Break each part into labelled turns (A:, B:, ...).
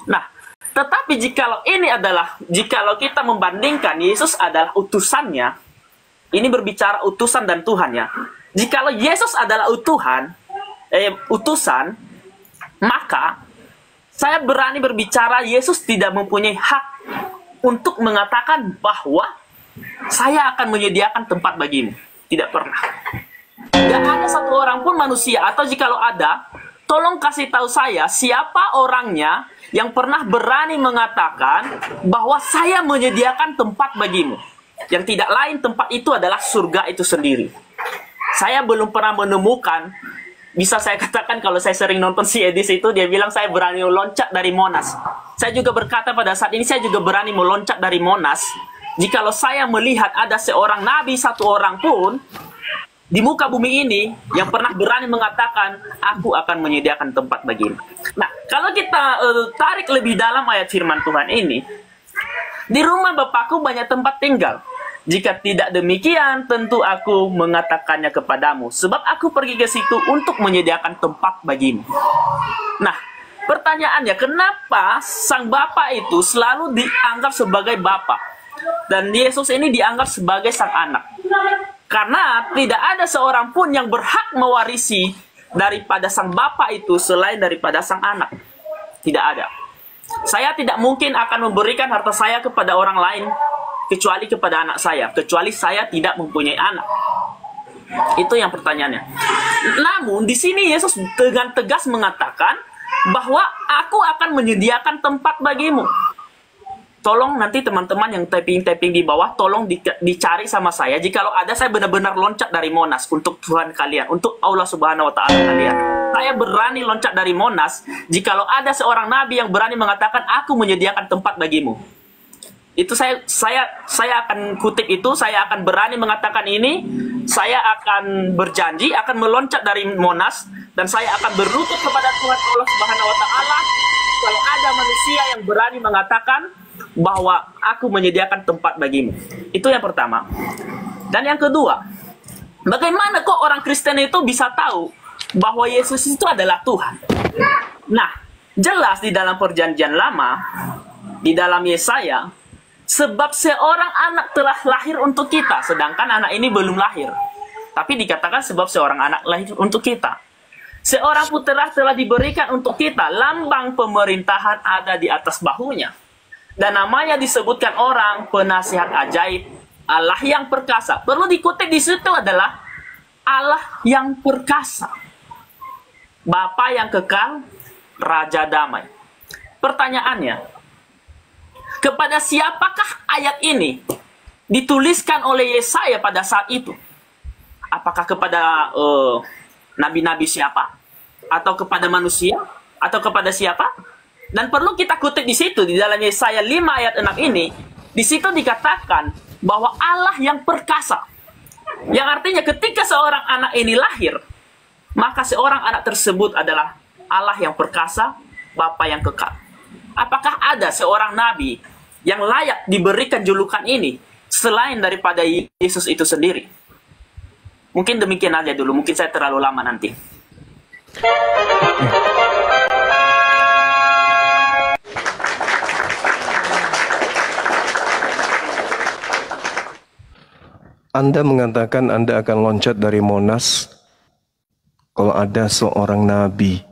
A: Nah, tetapi jikalau kita membandingkan Yesus adalah utusannya, ini berbicara utusan dan Tuhannya. Jikalau Yesus adalah utusan, maka saya berani berbicara Yesus tidak mempunyai hak untuk mengatakan bahwa saya akan menyediakan tempat bagimu. Tidak pernah. Tidak ada satu orang pun manusia, atau jikalau ada, tolong kasih tahu saya siapa orangnya yang pernah berani mengatakan bahwa saya menyediakan tempat bagimu. Yang tidak lain tempat itu adalah surga itu sendiri. Saya belum pernah menemukan. Bisa saya katakan kalau saya sering nonton si Edis itu, dia bilang saya berani meloncat dari Monas. Saya juga berkata pada saat ini, saya juga berani meloncat dari Monas. Jikalau saya melihat ada seorang nabi, satu orang pun di muka bumi ini yang pernah berani mengatakan, aku akan menyediakan tempat bagimu. Nah, kalau kita tarik lebih dalam ayat firman Tuhan ini, di rumah Bapakku banyak tempat tinggal. Jika tidak demikian, tentu aku mengatakannya kepadamu. Sebab aku pergi ke situ untuk menyediakan tempat bagimu. Nah, pertanyaannya, kenapa sang Bapa itu selalu dianggap sebagai Bapa? Dan Yesus ini dianggap sebagai sang anak. Karena tidak ada seorang pun yang berhak mewarisi daripada sang Bapa itu selain daripada sang anak. Tidak ada. Saya tidak mungkin akan memberikan harta saya kepada orang lain kecuali kepada anak saya, kecuali saya tidak mempunyai anak. Itu yang pertanyaannya. Namun di sini Yesus dengan tegas mengatakan bahwa aku akan menyediakan tempat bagimu. Tolong nanti teman-teman yang typing di bawah, tolong dicari sama saya. Jikalau ada, saya benar-benar loncat dari Monas untuk Tuhan kalian, untuk Allah Subhanahu Wa Taala kalian. Saya berani loncat dari Monas jikalau ada seorang nabi yang berani mengatakan aku menyediakan tempat bagimu. Itu saya akan kutip itu, saya akan berani mengatakan ini, saya akan berjanji akan meloncat dari Monas dan saya akan berlutut kepada Tuhan Allah Subhanahu Wa Taala kalau ada manusia yang berani mengatakan bahwa aku menyediakan tempat bagimu. Itu yang pertama. Dan yang kedua, bagaimana kok orang Kristen itu bisa tahu bahwa Yesus itu adalah Tuhan? Nah, jelas di dalam perjanjian lama, di dalam Yesaya, sebab seorang anak telah lahir untuk kita, sedangkan anak ini belum lahir. Tapi dikatakan sebab seorang anak lahir untuk kita. Seorang putra telah diberikan untuk kita, lambang pemerintahan ada di atas bahunya. Dan namanya disebutkan orang penasihat ajaib, Allah yang perkasa. Perlu dikutip di situ adalah Allah yang perkasa, Bapa yang kekal, Raja damai. Pertanyaannya, kepada siapakah ayat ini dituliskan oleh Yesaya pada saat itu? Apakah kepada nabi-nabi siapa? Atau kepada manusia? Atau kepada siapa? Dan perlu kita kutip di situ, di dalam Yesaya 5 ayat 6 ini, di situ dikatakan bahwa Allah yang perkasa. Yang artinya ketika seorang anak ini lahir, maka seorang anak tersebut adalah Allah yang perkasa, Bapa yang kekal. Apakah ada seorang nabi yang layak diberikan julukan ini selain daripada Yesus itu sendiri? Mungkin demikian aja dulu, mungkin saya terlalu lama nanti.
B: Anda mengatakan Anda akan loncat dari Monas kalau ada seorang nabi.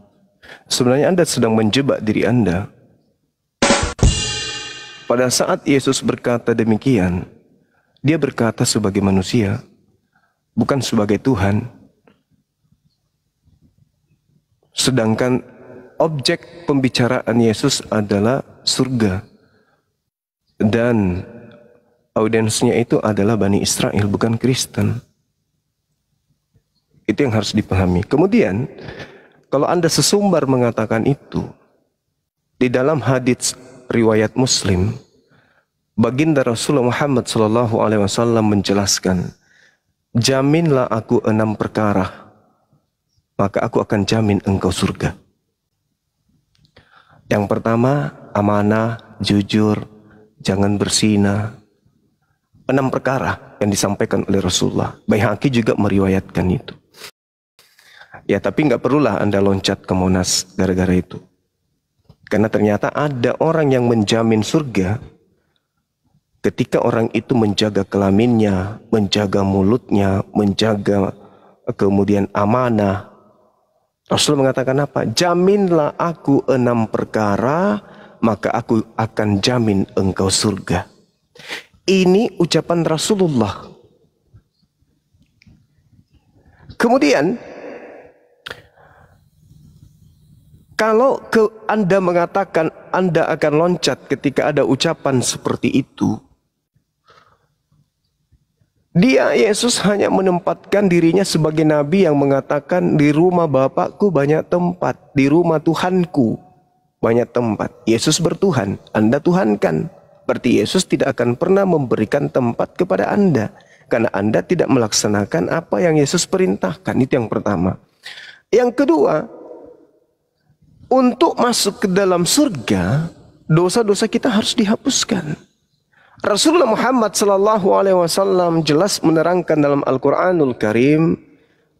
B: Sebenarnya Anda sedang menjebak diri Anda. Pada saat Yesus berkata demikian, dia berkata sebagai manusia, bukan sebagai Tuhan. Sedangkan objek pembicaraan Yesus adalah surga. Dan audiensnya itu adalah Bani Israel, bukan Kristen. Itu yang harus dipahami. Kemudian, kalau Anda sesumbar mengatakan itu, di dalam hadits riwayat Muslim, baginda Rasulullah Muhammad SAW menjelaskan, jaminlah aku 6 perkara, maka aku akan jamin engkau surga. Yang pertama, amanah, jujur, jangan berzina. 6 perkara yang disampaikan oleh Rasulullah. Baihaqi juga meriwayatkan itu. Ya, tapi nggak perlulah Anda loncat ke Monas gara-gara itu. Karena ternyata ada orang yang menjamin surga ketika orang itu menjaga kelaminnya, menjaga mulutnya, menjaga kemudian amanah. Rasul mengatakan apa? Jaminlah aku 6 perkara, maka aku akan jamin engkau surga. Ini ucapan Rasulullah. Kemudian, kalau Anda mengatakan Anda akan loncat ketika ada ucapan seperti itu, Yesus hanya menempatkan dirinya sebagai nabi yang mengatakan di rumah Bapakku banyak tempat, di rumah Tuhanku banyak tempat. Yesus bertuhan, Anda tuhankan. Berarti Yesus tidak akan pernah memberikan tempat kepada Anda, karena Anda tidak melaksanakan apa yang Yesus perintahkan. Itu yang pertama. Yang kedua, untuk masuk ke dalam surga, dosa-dosa kita harus dihapuskan. Rasulullah Muhammad SAW jelas menerangkan dalam Al-Quranul Karim,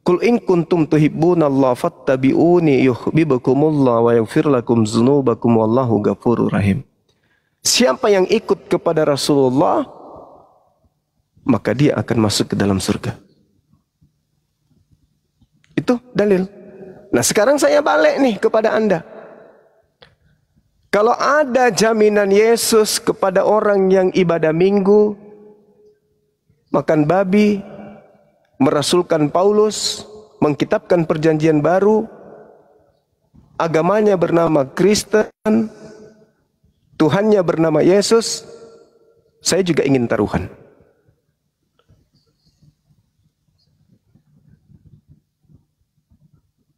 B: Qul in kuntum tuhibbunallaha fattabi'uni yuhibbukumullah wa yaghfir lakum dzunubakum wallahu ghafurur rahim. Siapa yang ikut kepada Rasulullah, maka dia akan masuk ke dalam surga. Itu dalil. Nah, sekarang saya balik nih kepada Anda. Kalau ada jaminan Yesus kepada orang yang ibadah minggu, makan babi, merasulkan Paulus, mengkitabkan perjanjian baru, agamanya bernama Kristen, Tuhannya bernama Yesus, saya juga ingin taruhan.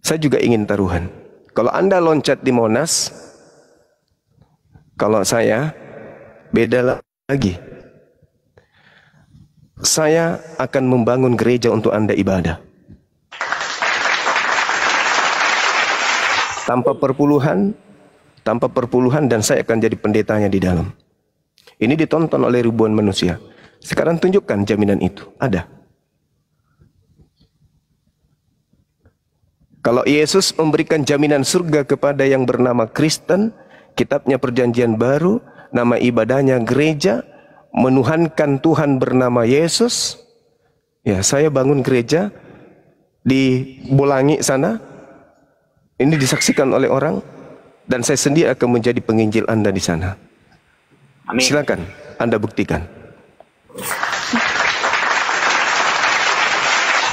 B: Saya juga ingin taruhan. Kalau Anda loncat di Monas, kalau saya beda lagi. Saya akan membangun gereja untuk Anda ibadah. Tanpa perpuluhan dan saya akan jadi pendetanya di dalam. Ini ditonton oleh ribuan manusia. Sekarang tunjukkan jaminan itu. Ada. Kalau Yesus memberikan jaminan surga kepada yang bernama Kristen, kitabnya perjanjian baru, nama ibadahnya gereja, menuhankan Tuhan bernama Yesus. Ya, saya bangun gereja di Bolangi sana. Ini disaksikan oleh orang, dan saya sendiri akan menjadi penginjil Anda di sana.
A: Amin.
B: Silakan Anda buktikan.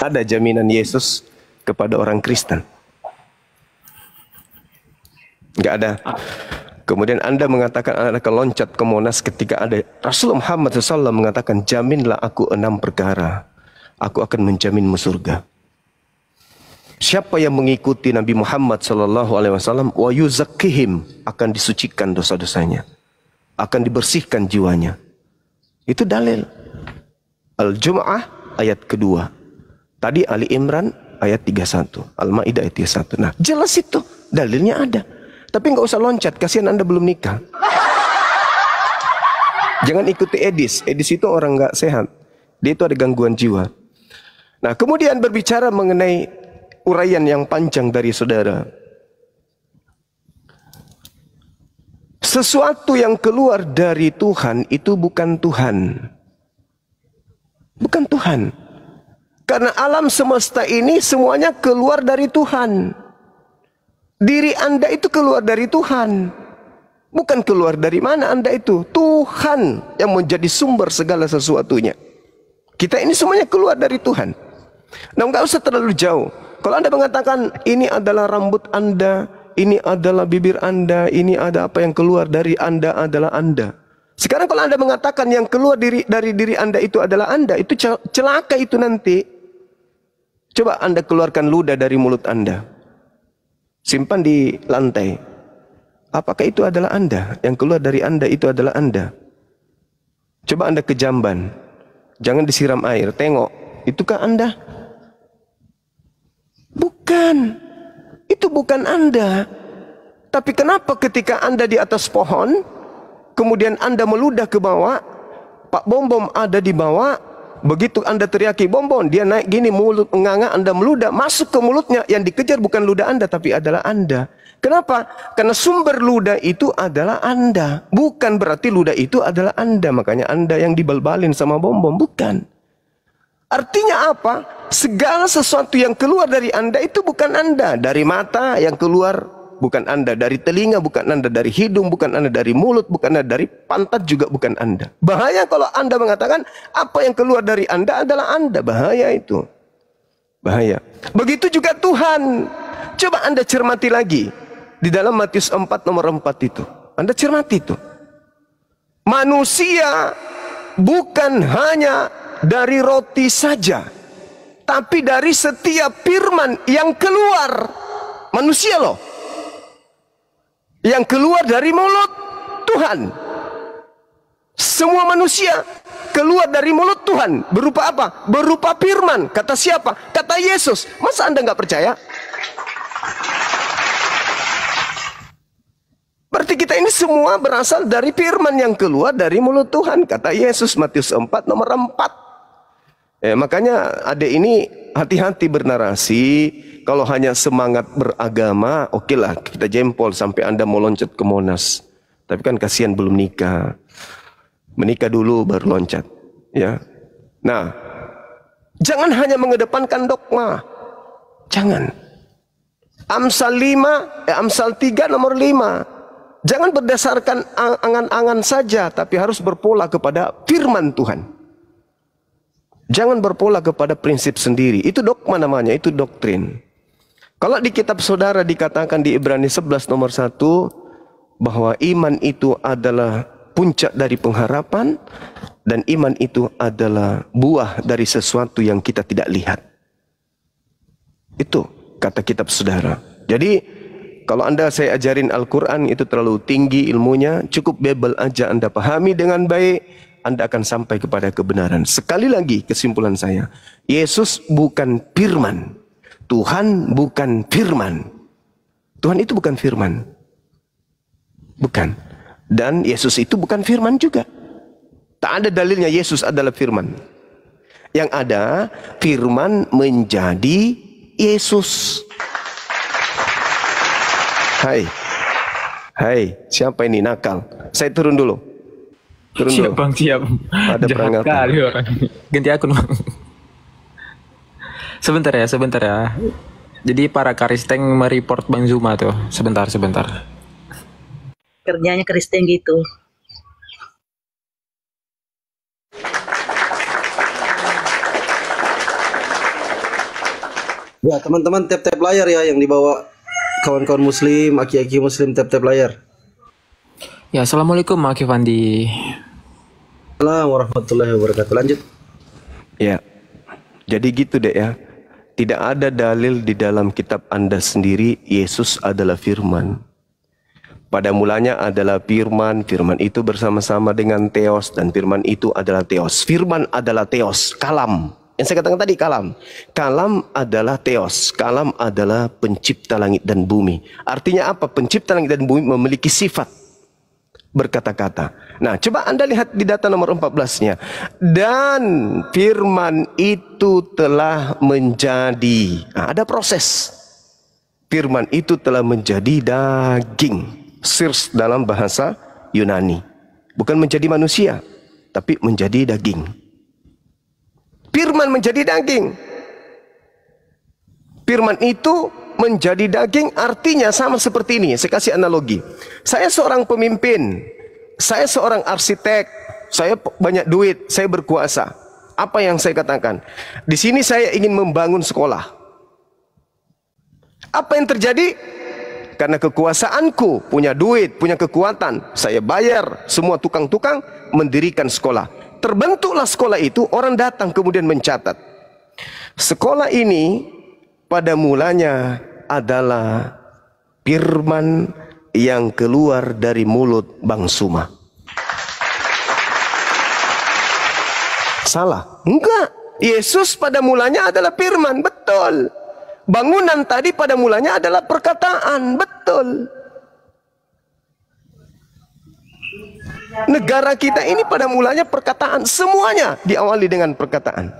B: Ada jaminan Yesus kepada orang Kristen? Enggak ada. Kemudian Anda mengatakan Anda akan loncat ke Monas ketika ada Rasulullah Muhammad SAW mengatakan, jaminlah aku 6 perkara, aku akan menjaminmu surga. Siapa yang mengikuti Nabi Muhammad SAW, wa yuzakkihim, akan disucikan dosa-dosanya, akan dibersihkan jiwanya. Itu dalil. Al-Jum'ah ayat kedua. Tadi Ali Imran ayat 31, Al-Maidah ayat 31. Nah, jelas itu, dalilnya ada. Tapi nggak usah loncat, kasihan Anda belum nikah. Jangan ikuti Edis. Edis itu orang nggak sehat. Dia itu ada gangguan jiwa. Nah, kemudian berbicara mengenai uraian yang panjang dari saudara. Sesuatu yang keluar dari Tuhan itu bukan Tuhan. Bukan Tuhan. Karena alam semesta ini semuanya keluar dari Tuhan. Diri Anda itu keluar dari Tuhan. Bukan keluar dari mana Anda itu. Tuhan yang menjadi sumber segala sesuatunya. Kita ini semuanya keluar dari Tuhan. Nah, nggak usah terlalu jauh. Kalau Anda mengatakan ini adalah rambut Anda, ini adalah bibir Anda, ini ada apa yang keluar dari Anda adalah Anda. Sekarang kalau Anda mengatakan yang keluar dari diri Anda itu adalah Anda, itu celaka itu nanti. Coba Anda keluarkan ludah dari mulut Anda. Simpan di lantai. Apakah itu adalah Anda? Yang keluar dari Anda itu adalah Anda. Coba Anda ke jamban. Jangan disiram air. Tengok. Itukah Anda? Bukan. Itu bukan Anda. Tapi kenapa ketika Anda di atas pohon, kemudian Anda meludah ke bawah, Pak Bom Bom ada di bawah, Begitu Anda teriaki bonbon, dia naik gini, mulut menganga, Anda meludah, masuk ke mulutnya. Yang dikejar bukan ludah Anda, tapi adalah Anda. Kenapa? Karena sumber ludah itu adalah Anda. Bukan berarti ludah itu adalah Anda. Makanya Anda yang dibal-balin sama bonbon. Bukan. Artinya apa? Segala sesuatu yang keluar dari Anda itu bukan Anda. Dari mata yang keluar bukan Anda, dari telinga bukan Anda, dari hidung bukan Anda, dari mulut bukan Anda, dari pantat juga bukan Anda. Bahaya kalau Anda mengatakan apa yang keluar dari Anda adalah Anda. Bahaya itu. Bahaya. Begitu juga Tuhan. Coba Anda cermati lagi. Di dalam Matius 4 nomor 4 itu. Anda cermati itu. Manusia bukan hanya dari roti saja, tapi dari setiap firman yang keluar. Manusia loh. Yang keluar dari mulut Tuhan. Semua manusia keluar dari mulut Tuhan. Berupa apa? Berupa firman. Kata siapa? Kata Yesus. Masa Anda nggak percaya? Berarti kita ini semua berasal dari firman yang keluar dari mulut Tuhan. Kata Yesus, Matius 4 nomor 4. Makanya adik ini hati-hati bernarasi. Kalau hanya semangat beragama, oke lah kita jempol sampai Anda mau loncat ke Monas. Tapi kan kasihan belum nikah. Menikah dulu baru loncat. Ya. Nah, jangan hanya mengedepankan dogma. Jangan. Amsal 3 nomor 5. Jangan berdasarkan angan-angan saja, tapi harus berpola kepada firman Tuhan. Jangan berpola kepada prinsip sendiri. Itu dogma namanya, itu doktrin. Kalau di kitab saudara dikatakan di Ibrani 11 nomor 1 bahwa iman itu adalah puncak dari pengharapan dan iman itu adalah buah dari sesuatu yang kita tidak lihat. Itu kata kitab saudara. Jadi kalau saya ajarin Al-Quran itu terlalu tinggi ilmunya, cukup Bible aja Anda pahami dengan baik, Anda akan sampai kepada kebenaran. Sekali lagi kesimpulan saya, Yesus bukan firman. Tuhan bukan firman. Tuhan itu bukan firman. Bukan. Dan Yesus itu bukan firman juga. Tak ada dalilnya Yesus adalah firman. Yang ada, firman menjadi Yesus. Hai, siapa ini nakal? Saya turun dulu.
C: Siap bang, siap.
B: Ada
C: jahat kali orang. Ganti akun bang. Sebentar ya. Jadi para Karisteng mereport Bang Zuma tuh. Sebentar.
D: Kerjanya Kristen gitu.
E: Ya teman-teman tap-tap layar ya yang dibawa kawan-kawan muslim, aki-aki muslim tap-tap layar.
C: Ya, assalamualaikum Aki Fandi.
E: Assalamualaikum warahmatullahi wabarakatuh. Lanjut.
B: Ya, jadi gitu deh ya. Tidak ada dalil di dalam kitab Anda sendiri Yesus adalah firman. Pada mulanya adalah firman, firman itu bersama-sama dengan theos, dan firman itu adalah theos. Firman adalah theos, kalam. Yang saya katakan tadi kalam. Kalam adalah theos, kalam adalah pencipta langit dan bumi. Artinya apa? Pencipta langit dan bumi memiliki sifat berkata-kata. Nah, coba Anda lihat di data nomor 14-nya. Dan firman itu telah menjadi. Nah, ada proses. Firman itu telah menjadi daging. Sirs dalam bahasa Yunani. Bukan menjadi manusia, tapi menjadi daging. Firman menjadi daging. Firman itu menjadi daging artinya sama seperti ini. Saya kasih analogi. Saya seorang pemimpin. Saya seorang arsitek. Saya banyak duit. Saya berkuasa. Apa yang saya katakan? Di sini saya ingin membangun sekolah. Apa yang terjadi? Karena kekuasaanku, punya duit, punya kekuatan, saya bayar semua tukang-tukang mendirikan sekolah. Terbentuklah sekolah itu, orang datang kemudian mencatat. Sekolah ini pada mulanya adalah firman yang keluar dari mulut Bang Suma. Salah? Enggak. Yesus pada mulanya adalah firman, betul. Bangunan tadi pada mulanya adalah perkataan, betul. Negara kita ini pada mulanya perkataan, semuanya diawali dengan perkataan.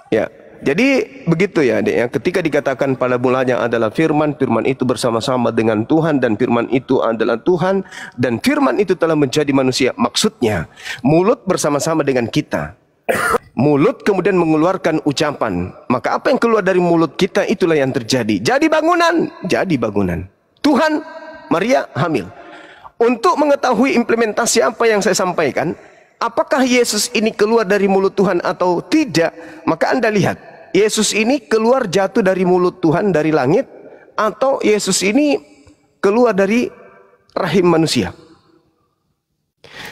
B: Ya, jadi begitu ya, Dek, ya. Ketika dikatakan pada mulanya adalah firman, firman itu bersama-sama dengan Tuhan, dan firman itu adalah Tuhan, dan firman itu telah menjadi manusia. Maksudnya, mulut bersama-sama dengan kita. Mulut kemudian mengeluarkan ucapan. Maka apa yang keluar dari mulut kita itulah yang terjadi. Jadi bangunan, jadi bangunan. Tuhan, Maria hamil. Untuk mengetahui implementasi apa yang saya sampaikan, apakah Yesus ini keluar dari mulut Tuhan atau tidak, maka Anda lihat, Yesus ini keluar jatuh dari mulut Tuhan dari langit, atau Yesus ini keluar dari rahim manusia.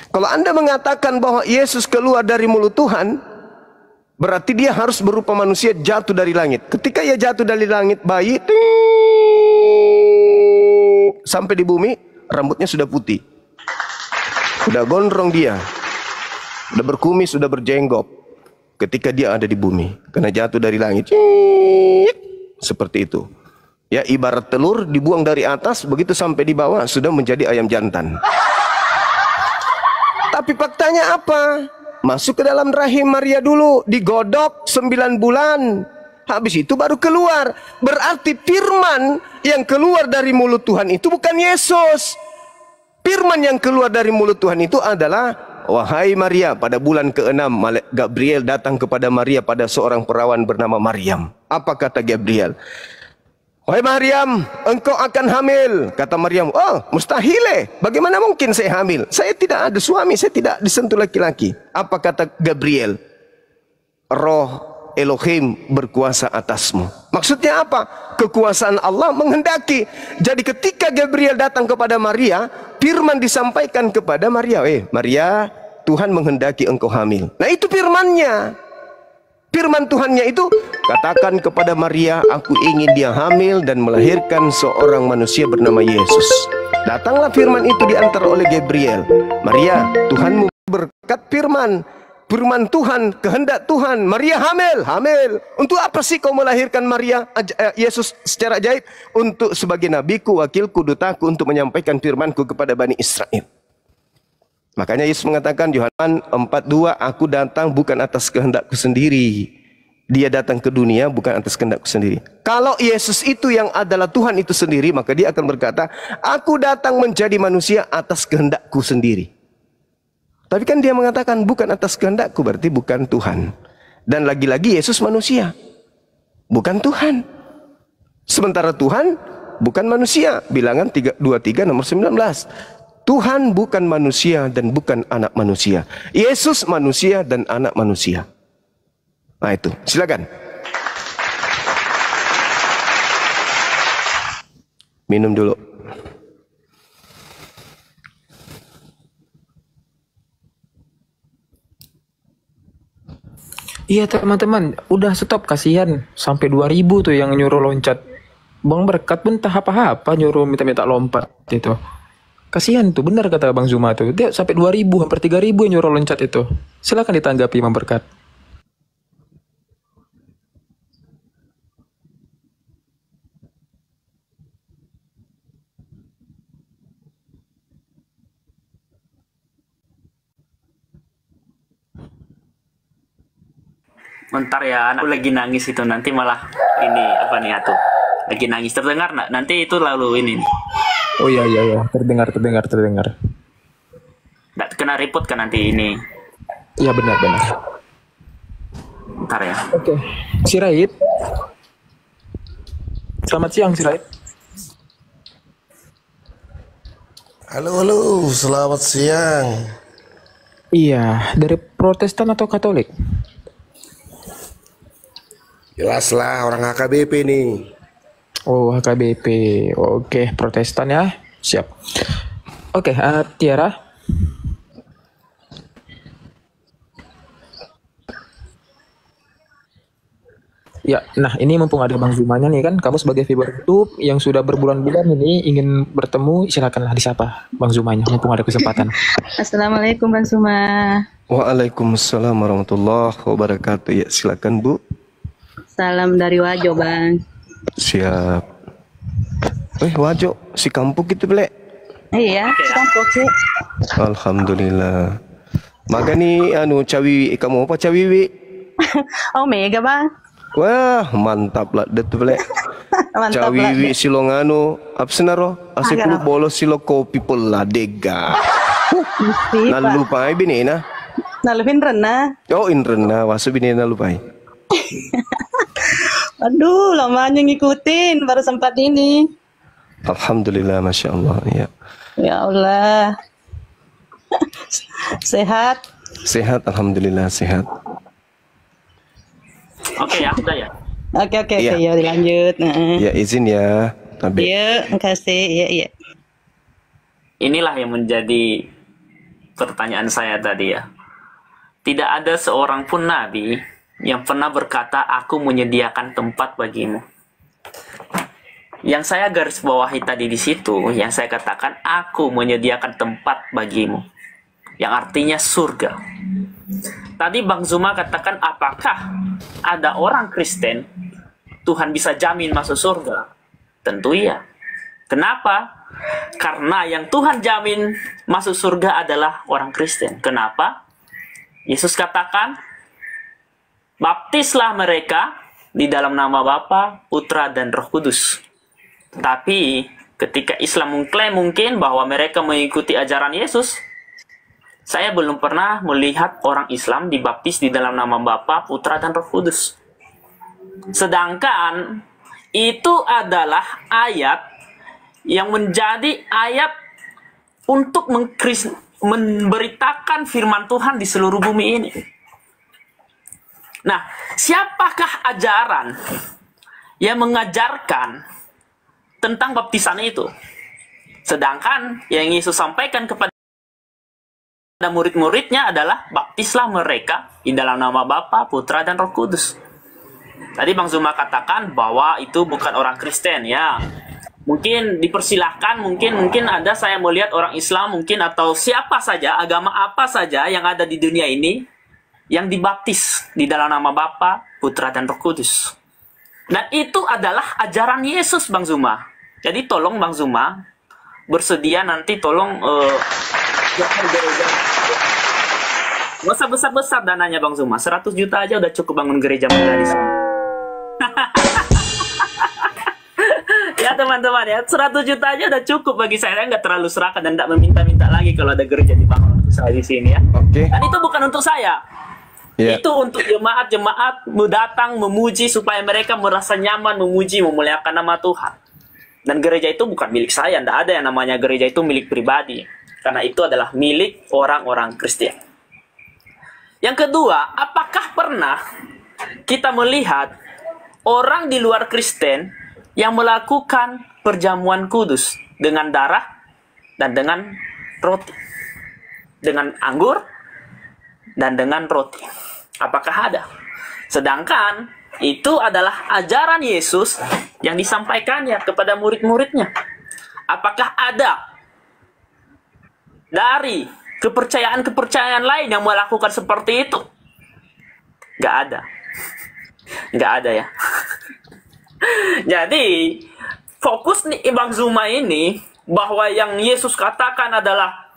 B: Kalau Anda mengatakan bahwa Yesus keluar dari mulut Tuhan, berarti dia harus berupa manusia jatuh dari langit. Ketika ia jatuh dari langit, bayi sampai di bumi, rambutnya sudah putih, sudah gondrong dia, sudah berkumis, sudah berjenggot. Ketika dia ada di bumi, karena jatuh dari langit, seperti itu. Ya, ibarat telur dibuang dari atas, begitu sampai di bawah sudah menjadi ayam jantan. Tapi faktanya apa? Masuk ke dalam rahim Maria dulu, digodok 9 bulan. Habis itu baru keluar. Berarti firman yang keluar dari mulut Tuhan itu bukan Yesus. Firman yang keluar dari mulut Tuhan itu adalah, wahai Maria, pada bulan ke-6 Malaikat Gabriel datang kepada Maria pada seorang perawan bernama Maryam. Apa kata Gabriel? Wahai Maryam, engkau akan hamil. Kata Maryam, oh mustahil, bagaimana mungkin saya hamil? Saya tidak ada suami, saya tidak disentuh laki-laki. Apa kata Gabriel? Roh Elohim berkuasa atasmu. Maksudnya apa? Kekuasaan Allah menghendaki. Jadi ketika Gabriel datang kepada Maria, firman disampaikan kepada Maria, Maria, Tuhan menghendaki engkau hamil. Nah itu firmannya. Firman Tuhannya itu, katakan kepada Maria, aku ingin dia hamil dan melahirkan seorang manusia bernama Yesus. Datanglah firman itu diantar oleh Gabriel. Maria, Tuhanmu berkat firman. Firman Tuhan, kehendak Tuhan. Maria hamil. Untuk apa sih kau melahirkan Yesus secara ajaib? Untuk sebagai nabiku, wakilku, dutaku, untuk menyampaikan firmanku kepada Bani Israel. Makanya Yesus mengatakan, Yohanes 4:2, aku datang bukan atas kehendakku sendiri. Dia datang ke dunia bukan atas kehendakku sendiri. Kalau Yesus itu yang adalah Tuhan itu sendiri, maka dia akan berkata, aku datang menjadi manusia atas kehendakku sendiri. Tapi kan dia mengatakan bukan atas kehendakku, berarti bukan Tuhan. Dan lagi-lagi Yesus manusia, bukan Tuhan. Sementara Tuhan bukan manusia. Bilangan 23 nomor 19. Tuhan bukan manusia dan bukan anak manusia. Yesus manusia dan anak manusia. Nah itu, silakan. Minum dulu.
C: Iya teman-teman, udah stop, kasihan. Sampai 2000 tuh yang nyuruh loncat. Bang Berkat pun tak apa-apa nyuruh minta-minta lompat itu. Kasihan tuh, benar kata Bang Zuma tuh. Dia sampai 2000, hampir 3000 yang nyuruh loncat itu. Silakan ditanggapi Bang Berkat.
A: Bentar ya, aku lagi nangis itu, nanti malah ini apa nih atuh? Lagi nangis terdengar nanti itu lalu ini nih.
C: Oh iya, terdengar.
A: Nggak kena report kan nanti ini.
C: Iya benar.
A: Bentar ya.
C: Oke. Si Raid. Selamat siang si Raid.
D: Halo, selamat siang.
C: Iya, dari Protestan atau Katolik?
D: Jelaslah orang HKBP nih.
C: Oh, HKBP. Oke, Protestan ya. Siap. Oke, Tiara. Ya, nah ini mumpung ada Bang Zumanya nih kan, kamu sebagai viewer YouTube yang sudah berbulan-bulan ini ingin bertemu, silakanlah disapa Bang Zumanya, mumpung ada kesempatan.
F: Assalamualaikum Bang Zuma.
B: Waalaikumsalam warahmatullahi wabarakatuh. Ya, silakan Bu.
F: Salam dari Wajo, Bang.
B: Siap. Wajo, si kampung gitu, Blek.
F: Iya,
A: Oke, ya.
F: sudah oke.
B: Alhamdulillah. Maka ni cawiwi kamu apa cawiwi?
F: Oh, Mega, Bang.
B: Wah, mantap lah detu bele.
F: Mantap lah.
B: Cawiwi silong apa senaro? Asih
F: Agak
B: pulu
F: apa?
B: bolos silo kopi pula dega.
F: Mesti,
B: Nah
F: Pak.
B: lupa ay bini na.
F: Nalupin Rena.
B: Oh inrena wasu bini na lupa ay.
F: Aduh, lamanya ngikutin. Baru sempat ini.
B: Alhamdulillah, masya Allah. Ya.
F: Ya Allah. Sehat.
B: Sehat, alhamdulillah sehat.
A: Oke ya, sudah ya.
F: Oke, oke,
B: Iya.
F: oke. Ya, dilanjut.
B: Ya izin ya. Nabi.
F: Iya, makasih. Iya, iya.
A: Inilah yang menjadi pertanyaan saya tadi ya. Tidak ada seorang pun nabi yang pernah berkata, aku menyediakan tempat bagimu. Yang saya garis bawahi tadi di situ, yang saya katakan, aku menyediakan tempat bagimu. Yang artinya surga. Tadi Bang Zuma katakan, apakah ada orang Kristen Tuhan bisa jamin masuk surga? Tentu iya. Kenapa? Karena yang Tuhan jamin masuk surga adalah orang Kristen. Kenapa? Yesus katakan, baptislah mereka di dalam nama Bapa, Putra, dan Roh Kudus. Tapi ketika Islam mengklaim mungkin bahwa mereka mengikuti ajaran Yesus, saya belum pernah melihat orang Islam dibaptis di dalam nama Bapa, Putra, dan Roh Kudus. Sedangkan itu adalah ayat yang menjadi ayat untuk memberitakan firman Tuhan di seluruh bumi ini. Nah, siapakah ajaran yang mengajarkan tentang baptisan itu? Sedangkan yang Yesus sampaikan kepada murid-muridnya adalah baptislah mereka di dalam nama Bapa, Putra, dan Roh Kudus. Tadi Bang Zuma katakan bahwa itu bukan orang Kristen ya. Mungkin dipersilahkan, mungkin ada saya melihat orang Islam mungkin atau siapa saja, agama apa saja yang ada di dunia ini yang dibaptis di dalam nama Bapa, Putra, dan Roh Kudus. Dan itu adalah ajaran Yesus, Bang Zuma. Jadi tolong Bang Zuma bersedia nanti tolong jangan gereja. Nggak usah besar-besar dananya Bang Zuma. 100 juta aja udah cukup bangun gereja muda di sana. Ya teman-teman ya, 100 juta aja udah cukup bagi saya nggak terlalu serakah dan tidak meminta-minta lagi kalau ada gereja dibangun untuk saya di sini ya.
B: Oke.
A: Dan itu bukan untuk saya.
B: Ya.
A: Itu untuk jemaat-jemaat datang memuji supaya mereka merasa nyaman memuji memuliakan nama Tuhan. Dan gereja itu bukan milik saya, tidak ada yang namanya gereja itu milik pribadi. Karena itu adalah milik orang-orang Kristen. Yang kedua, apakah pernah kita melihat orang di luar Kristen yang melakukan perjamuan kudus dengan darah dan dengan roti? Dengan anggur dan dengan roti. Apakah ada? Sedangkan itu adalah ajaran Yesus yang disampaikannya kepada murid-muridnya. Apakah ada dari kepercayaan-kepercayaan lain yang melakukan seperti itu? Gak ada. Gak ada ya. Jadi, fokus nih Bang Zuma ini, bahwa yang Yesus katakan adalah,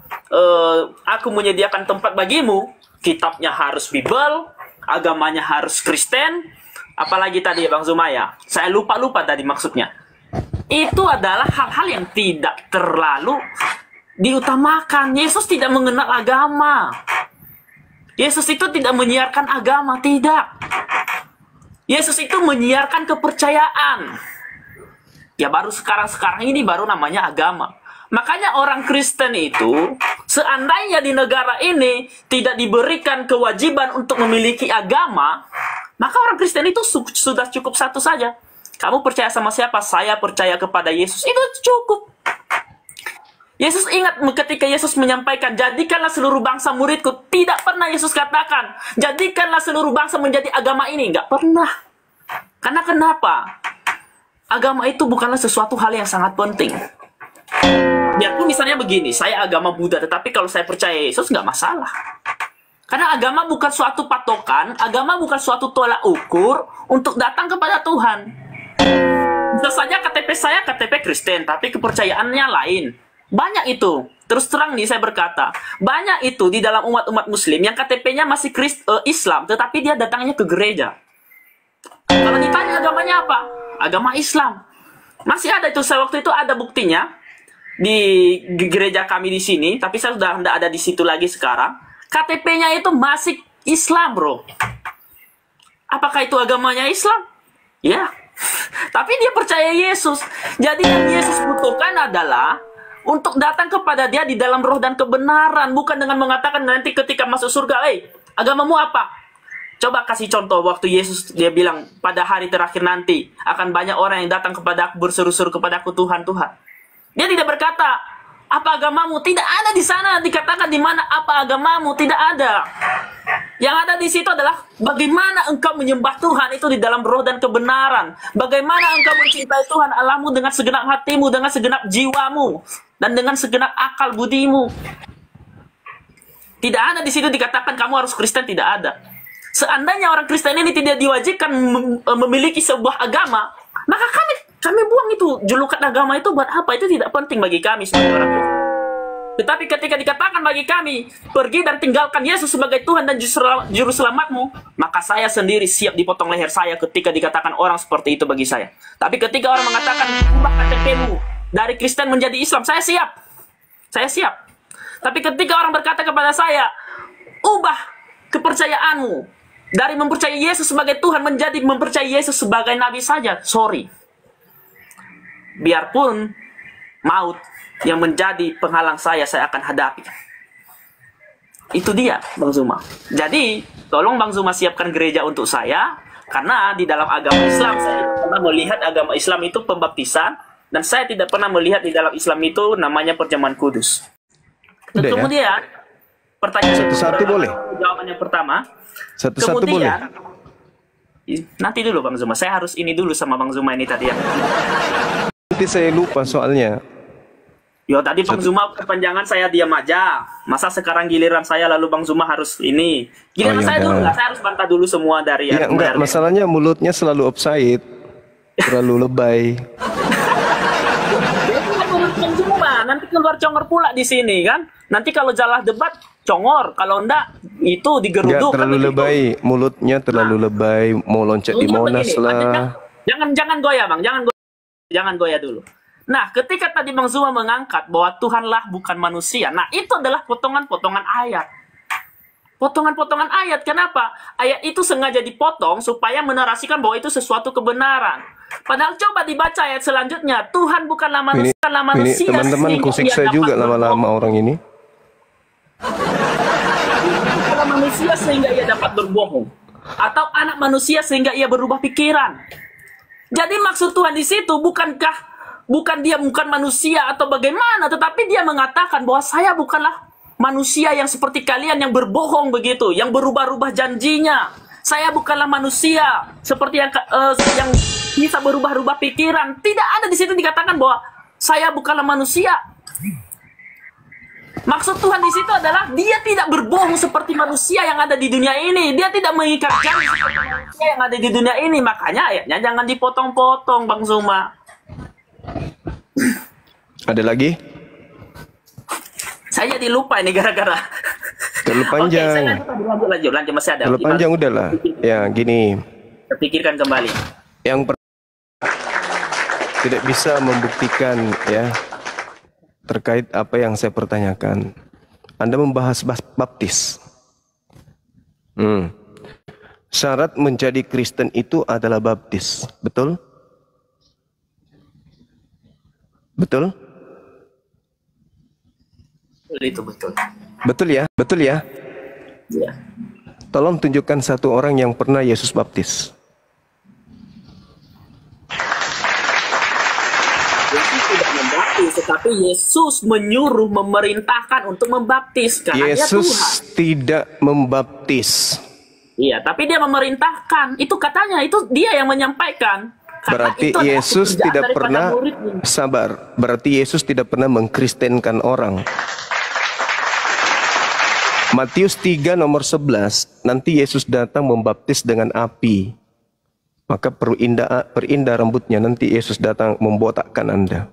A: aku menyediakan tempat bagimu, kitabnya harus Bible, agamanya harus Kristen, apalagi tadi ya Bang Zuma ya, saya lupa tadi maksudnya. Itu adalah hal-hal yang tidak terlalu diutamakan. Yesus tidak mengenal agama. Yesus itu tidak menyiarkan agama, tidak. Yesus itu menyiarkan kepercayaan. Ya baru sekarang ini baru namanya agama. Makanya orang Kristen itu, seandainya di negara ini tidak diberikan kewajiban untuk memiliki agama, maka orang Kristen itu sudah cukup satu saja. Kamu percaya sama siapa? Saya percaya kepada Yesus. Itu cukup. Yesus ingat ketika Yesus menyampaikan, jadikanlah seluruh bangsa muridku. Tidak pernah Yesus katakan, jadikanlah seluruh bangsa menjadi agama ini. Nggak pernah. Karena kenapa? Agama itu bukanlah sesuatu hal yang sangat penting. Biarpun misalnya begini, saya agama Buddha, tetapi kalau saya percaya Yesus nggak masalah. Karena agama bukan suatu patokan, agama bukan suatu tolak ukur untuk datang kepada Tuhan. Bisa saja KTP saya KTP Kristen, tapi kepercayaannya lain. Banyak itu. Terus terang nih saya berkata, banyak itu di dalam umat-umat muslim yang KTP-nya masih Islam, tetapi dia datangnya ke gereja. Kalau ditanya agamanya apa? Agama Islam. Masih ada itu, saya waktu itu ada buktinya di gereja kami di sini, tapi saya sudah tidak ada di situ lagi sekarang. KTP-nya itu masih Islam, bro. Apakah itu agamanya Islam? Ya. Tapi dia percaya Yesus. Jadi yang Yesus butuhkan adalah untuk datang kepada dia di dalam roh dan kebenaran, bukan dengan mengatakan nanti ketika masuk surga, agamamu apa? Coba kasih contoh waktu Yesus dia bilang pada hari terakhir nanti akan banyak orang yang datang kepada aku berseru-seru kepada aku, Tuhan, Tuhan. Dia tidak berkata apa agamamu, tidak ada di sana dikatakan di mana apa agamamu, tidak ada. Yang ada di situ adalah bagaimana engkau menyembah Tuhan itu di dalam roh dan kebenaran. Bagaimana engkau mencintai Tuhan Allahmu dengan segenap hatimu, dengan segenap jiwamu, dan dengan segenap akal budimu. Tidak ada di situ dikatakan kamu harus Kristen, tidak ada. Seandainya orang Kristen ini tidak diwajibkan memiliki sebuah agama, maka kami buang itu julukan agama itu buat apa? Itu tidak penting bagi kami sebagai orang Kristen. Tetapi ketika dikatakan bagi kami, pergi dan tinggalkan Yesus sebagai Tuhan dan Juru Selamatmu, maka saya sendiri siap dipotong leher saya ketika dikatakan orang seperti itu bagi saya. Tapi ketika orang mengatakan, ubah KTP-mu dari Kristen menjadi Islam, saya siap. Saya siap. Tapi ketika orang berkata kepada saya, ubah kepercayaanmu dari mempercayai Yesus sebagai Tuhan menjadi mempercayai Yesus sebagai Nabi saja, sorry. Biarpun maut yang menjadi penghalang saya akan hadapi. Itu dia, Bang Zuma. Jadi, tolong Bang Zuma siapkan gereja untuk saya, karena di dalam agama Islam, saya tidak pernah melihat agama Islam itu pembaptisan, dan saya tidak pernah melihat di dalam Islam itu namanya perjamuan kudus.
B: Udah
A: Kemudian,
B: ya?
A: pertanyaan
B: Satu-satu boleh?
A: Jawaban yang pertama.
B: Satu-satu boleh?
A: Nanti dulu Bang Zuma, saya harus ini dulu sama Bang Zuma ini tadi ya.
B: Nanti saya lupa soalnya.
A: Yo tadi Bang Zuma kepanjangan saya diam aja. Masa sekarang giliran saya lalu Bang Zuma harus ini. Giliran saya dulu lah, saya harus bantah dulu semua dari
B: Ya enggak, masalahnya mulutnya selalu offside. Terlalu lebay.
A: Bang Zuma, nanti keluar congor pula di sini kan. Nanti kalau jalan debat congor, kalau enggak itu digeruduk.
B: Enggak, terlalu lebay, mulutnya terlalu lebay, mau loncat di Monas lah.
A: Jangan goyah Bang, jangan goyah dulu. Nah, ketika tadi Bang Zuma mengangkat bahwa Tuhanlah bukan manusia, nah itu adalah potongan-potongan ayat. Potongan-potongan ayat, kenapa? Ayat itu sengaja dipotong supaya menarasikan bahwa itu sesuatu kebenaran. Padahal coba dibaca ayat selanjutnya, Tuhan bukanlah manusia,
B: ini teman-teman kusiksa juga lama-lama orang ini.
A: Bukanlah manusia sehingga ia dapat berbohong, atau anak manusia sehingga ia berubah pikiran. Jadi maksud Tuhan di situ bukan manusia atau bagaimana, tetapi dia mengatakan bahwa saya bukanlah manusia yang seperti kalian yang berbohong begitu, yang berubah-ubah janjinya. Saya bukanlah manusia seperti yang bisa berubah-ubah pikiran. Tidak ada di situ dikatakan bahwa saya bukanlah manusia. Maksud Tuhan di situ adalah dia tidak berbohong seperti manusia yang ada di dunia ini. Dia tidak mengikat janji seperti manusia yang ada di dunia ini. Makanya ayatnya jangan dipotong-potong, Bang Zuma.
B: Ada lagi?
A: Saya jadi lupa ini gara-gara.
B: Terlalu panjang.
A: Oke, lanjut masih ada.
B: Terlalu panjang udahlah. Ya, gini.
A: Pikirkan kembali.
B: Yang tidak bisa membuktikan ya terkait apa yang saya pertanyakan. Anda membahas baptis. Syarat menjadi Kristen itu adalah baptis, betul? Betul?
A: Itu betul.
B: Betul ya? Betul ya?
A: Ya.
B: Tolong tunjukkan satu orang yang pernah Yesus baptis.
A: Yesus tidak membaptis, tetapi Yesus menyuruh, memerintahkan untuk membaptis. Karena
B: Yesus
A: dia Tuhan.
B: tidak membaptis.
A: Iya, tapi dia memerintahkan. Itu katanya, itu dia yang menyampaikan.
B: Berarti Yesus tidak pernah sabar. Berarti Yesus tidak pernah mengkristenkan orang. Matius 3 nomor 11, nanti Yesus datang membaptis dengan api. Maka perindah rambutnya, nanti Yesus datang membotakkan Anda.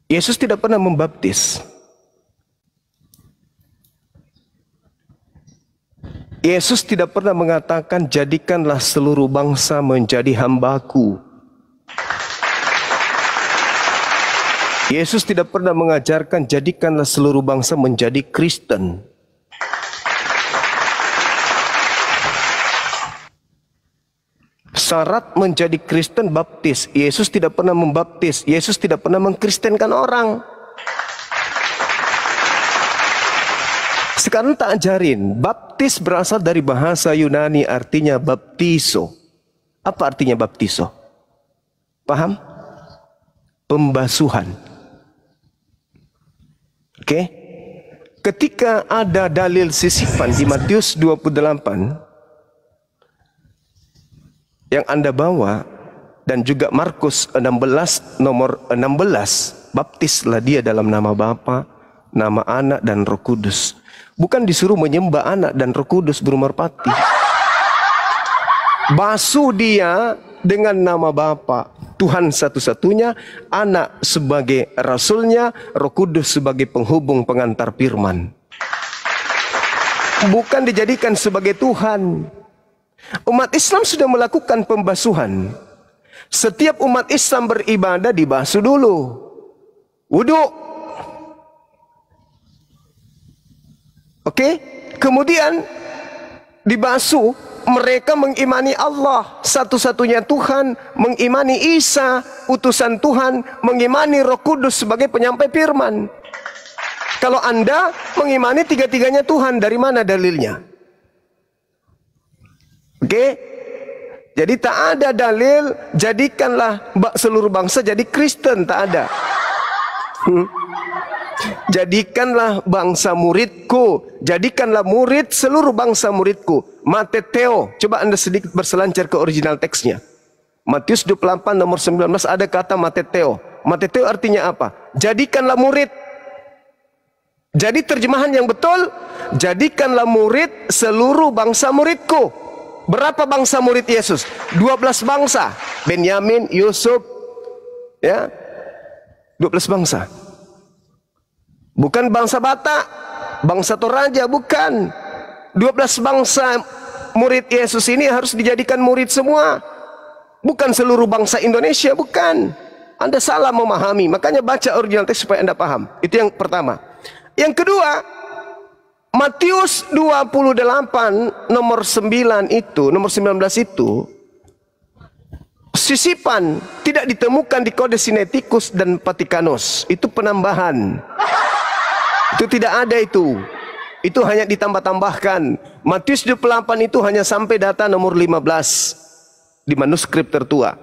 B: Yesus tidak pernah membaptis. Yesus tidak pernah mengatakan jadikanlah seluruh bangsa menjadi hambaku. Yesus tidak pernah mengajarkan jadikanlah seluruh bangsa menjadi Kristen. Syarat menjadi Kristen baptis. Yesus tidak pernah membaptis. Yesus tidak pernah mengkristenkan orang. Sekarang tak ajarin. Baptis berasal dari bahasa Yunani, artinya baptiso. Apa artinya baptiso? Paham? Pembasuhan. Oke? Ketika ada dalil sisipan di Matius 28 yang Anda bawa, dan juga Markus 16 nomor 16, baptislah dia dalam nama Bapa, nama Anak dan Roh Kudus. Bukan disuruh menyembah Anak dan Roh Kudus bermerpati. Basuh dia dengan nama Bapa, Tuhan satu-satunya, Anak sebagai Rasulnya, Roh Kudus sebagai penghubung pengantar firman. Bukan dijadikan sebagai Tuhan. Umat Islam sudah melakukan pembasuhan. Setiap umat Islam beribadah dibasuh dulu. Wudu. Oke? Kemudian dibasuh. Mereka mengimani Allah satu-satunya Tuhan, mengimani Isa utusan Tuhan, mengimani Roh Kudus sebagai penyampai firman. Kalau Anda mengimani tiga-tiganya Tuhan, dari mana dalilnya? Oke? Jadi tak ada dalil jadikanlah seluruh bangsa jadi Kristen, tak ada. Jadikanlah bangsa muridku, jadikanlah murid seluruh bangsa muridku. Mateteo, coba Anda sedikit berselancar ke original teksnya. Matius 28 nomor 19 ada kata mateteo. Mateteo artinya apa? Jadikanlah murid. Jadi terjemahan yang betul, jadikanlah murid seluruh bangsa muridku. Berapa bangsa murid Yesus? 12 bangsa. Benyamin, Yusuf, ya, 12 bangsa. Bukan bangsa Batak, bangsa Toraja, bukan. 12 bangsa murid Yesus ini harus dijadikan murid semua. Bukan seluruh bangsa Indonesia, bukan. Anda salah memahami, makanya baca original teks supaya Anda paham. Itu yang pertama. Yang kedua, Matius 28 nomor 9 itu, nomor 19 itu, sisipan tidak ditemukan di Kode Sinaiticus dan Vatikanus. Itu penambahan. Itu tidak ada itu. Itu hanya ditambah-tambahkan. Matius 28 itu hanya sampai data nomor 15 di manuskrip tertua.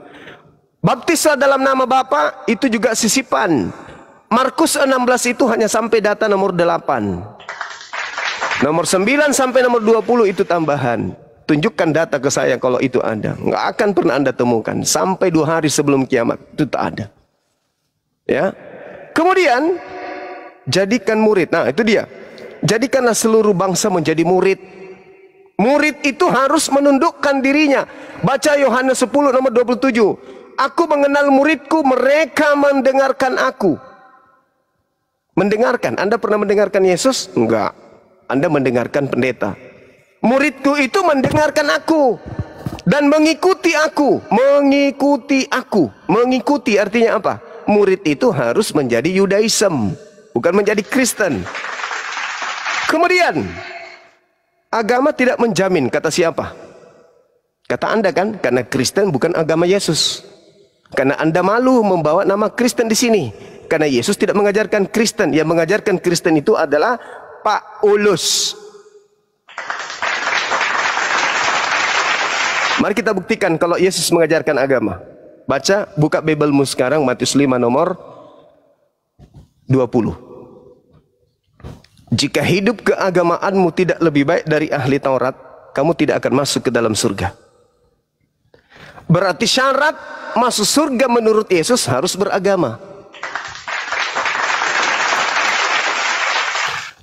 B: Baptislah dalam nama Bapa itu juga sisipan. Markus 16 itu hanya sampai data nomor 8. Nomor 9 sampai nomor 20 itu tambahan. Tunjukkan data ke saya kalau itu ada. Nggak akan pernah Anda temukan. Sampai 2 hari sebelum kiamat. Itu tak ada. Ya. Kemudian jadikan murid. Nah itu dia. Jadikanlah seluruh bangsa menjadi murid. Murid itu harus menundukkan dirinya. Baca Yohanes 10 nomor 27. Aku mengenal muridku, mereka mendengarkan aku. Mendengarkan. Anda pernah mendengarkan Yesus? Enggak. Anda mendengarkan pendeta. Muridku itu mendengarkan aku dan mengikuti aku. Mengikuti aku. Mengikuti artinya apa? Murid itu harus menjadi Yudaism, bukan menjadi Kristen. Kemudian agama tidak menjamin, kata siapa? Kata Anda kan? Karena Kristen bukan agama Yesus. Karena Anda malu membawa nama Kristen di sini. Karena Yesus tidak mengajarkan Kristen. Yang mengajarkan Kristen itu adalah Paulus. Mari kita buktikan kalau Yesus mengajarkan agama. Baca, buka Bibelmu sekarang, Matius 5 nomor 20. Jika hidup keagamaanmu tidak lebih baik dari ahli Taurat, kamu tidak akan masuk ke dalam surga. Berarti syarat masuk surga menurut Yesus harus beragama.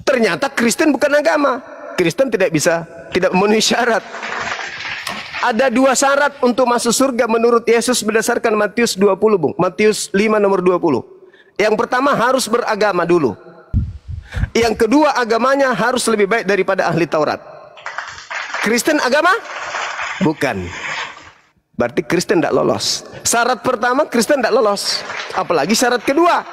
B: Ternyata Kristen bukan agama. Kristen tidak memenuhi syarat. Ada 2 syarat untuk masuk surga menurut Yesus berdasarkan Matius 20, Bung. Matius 5 nomor 20. Yang pertama harus beragama dulu. Yang kedua agamanya harus lebih baik daripada ahli Taurat. Kristen agama? Bukan. Berarti Kristen tidak lolos. Syarat pertama Kristen tidak lolos. Apalagi syarat kedua.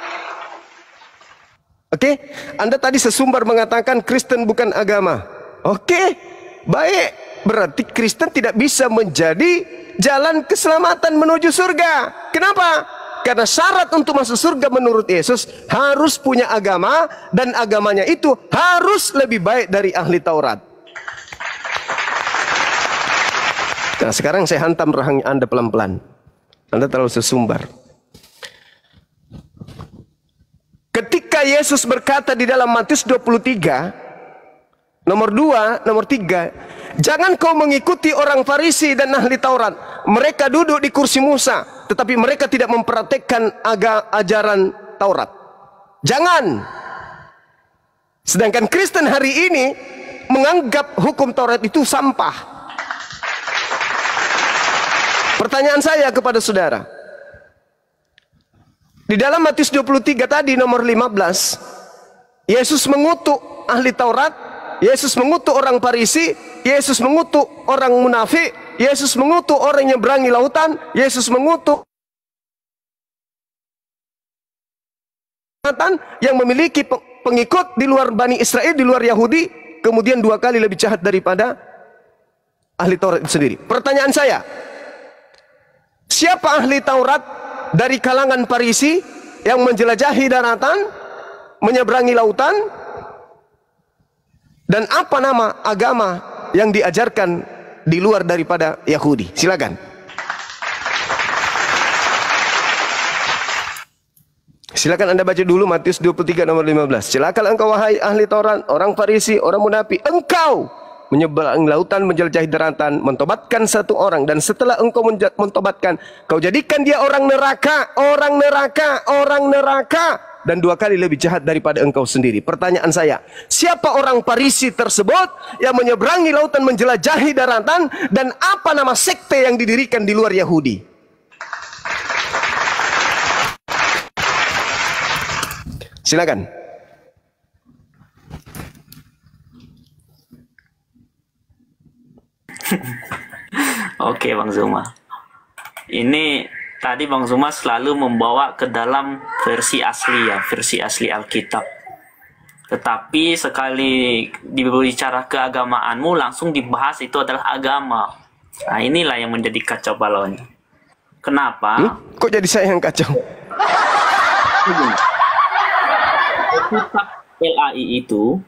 B: Oke, Anda tadi sesumbar mengatakan Kristen bukan agama. Oke, baik. Berarti Kristen tidak bisa menjadi jalan keselamatan menuju surga. Kenapa? Karena syarat untuk masuk surga menurut Yesus harus punya agama, dan agamanya itu harus lebih baik dari ahli Taurat. Nah, sekarang saya hantam rahang Anda pelan-pelan. Anda terlalu sesumbar. Ketika Yesus berkata di dalam Matius 23, nomor 2, nomor 3, jangan kau mengikuti orang Farisi dan ahli Taurat. Mereka duduk di kursi Musa, tetapi mereka tidak mempraktekkan ajaran Taurat. Jangan. Sedangkan Kristen hari ini menganggap hukum Taurat itu sampah. Pertanyaan saya kepada saudara, di dalam Matius 23 tadi nomor 15, Yesus mengutuk ahli Taurat, Yesus mengutuk orang Farisi, Yesus mengutuk orang munafik, Yesus mengutuk orang yang nyeberangi lautan, Yesus mengutuk yang memiliki pengikut di luar Bani Israel, di luar Yahudi, kemudian 2 kali lebih jahat daripada ahli Taurat itu sendiri. Pertanyaan saya, siapa ahli Taurat dari kalangan Farisi yang menjelajahi daratan, menyeberangi lautan? Dan apa nama agama yang diajarkan di luar daripada Yahudi? Silakan. Silakan Anda baca dulu Matius 23 nomor 15. Celakalah engkau wahai ahli Taurat, orang Farisi, orang munafik, engkau menyeberangi lautan, menjelajahi daratan, mentobatkan satu orang, dan setelah engkau mentobatkan, kau jadikan dia orang neraka, orang neraka, orang neraka, dan 2 kali lebih jahat daripada engkau sendiri. Pertanyaan saya, siapa orang Farisi tersebut yang menyeberangi lautan, menjelajahi daratan, dan apa nama sekte yang didirikan di luar Yahudi? Silakan.
A: Oke, Bang Zuma. Ini tadi Bang Zuma selalu membawa ke dalam versi asli ya, versi asli Alkitab. Tetapi sekali dibicara keagamaanmu langsung dibahas itu adalah agama. Nah, inilah yang menjadi kacau balaunya. Kenapa?
B: Kok jadi saya yang kacau?
A: Kitab LAI itu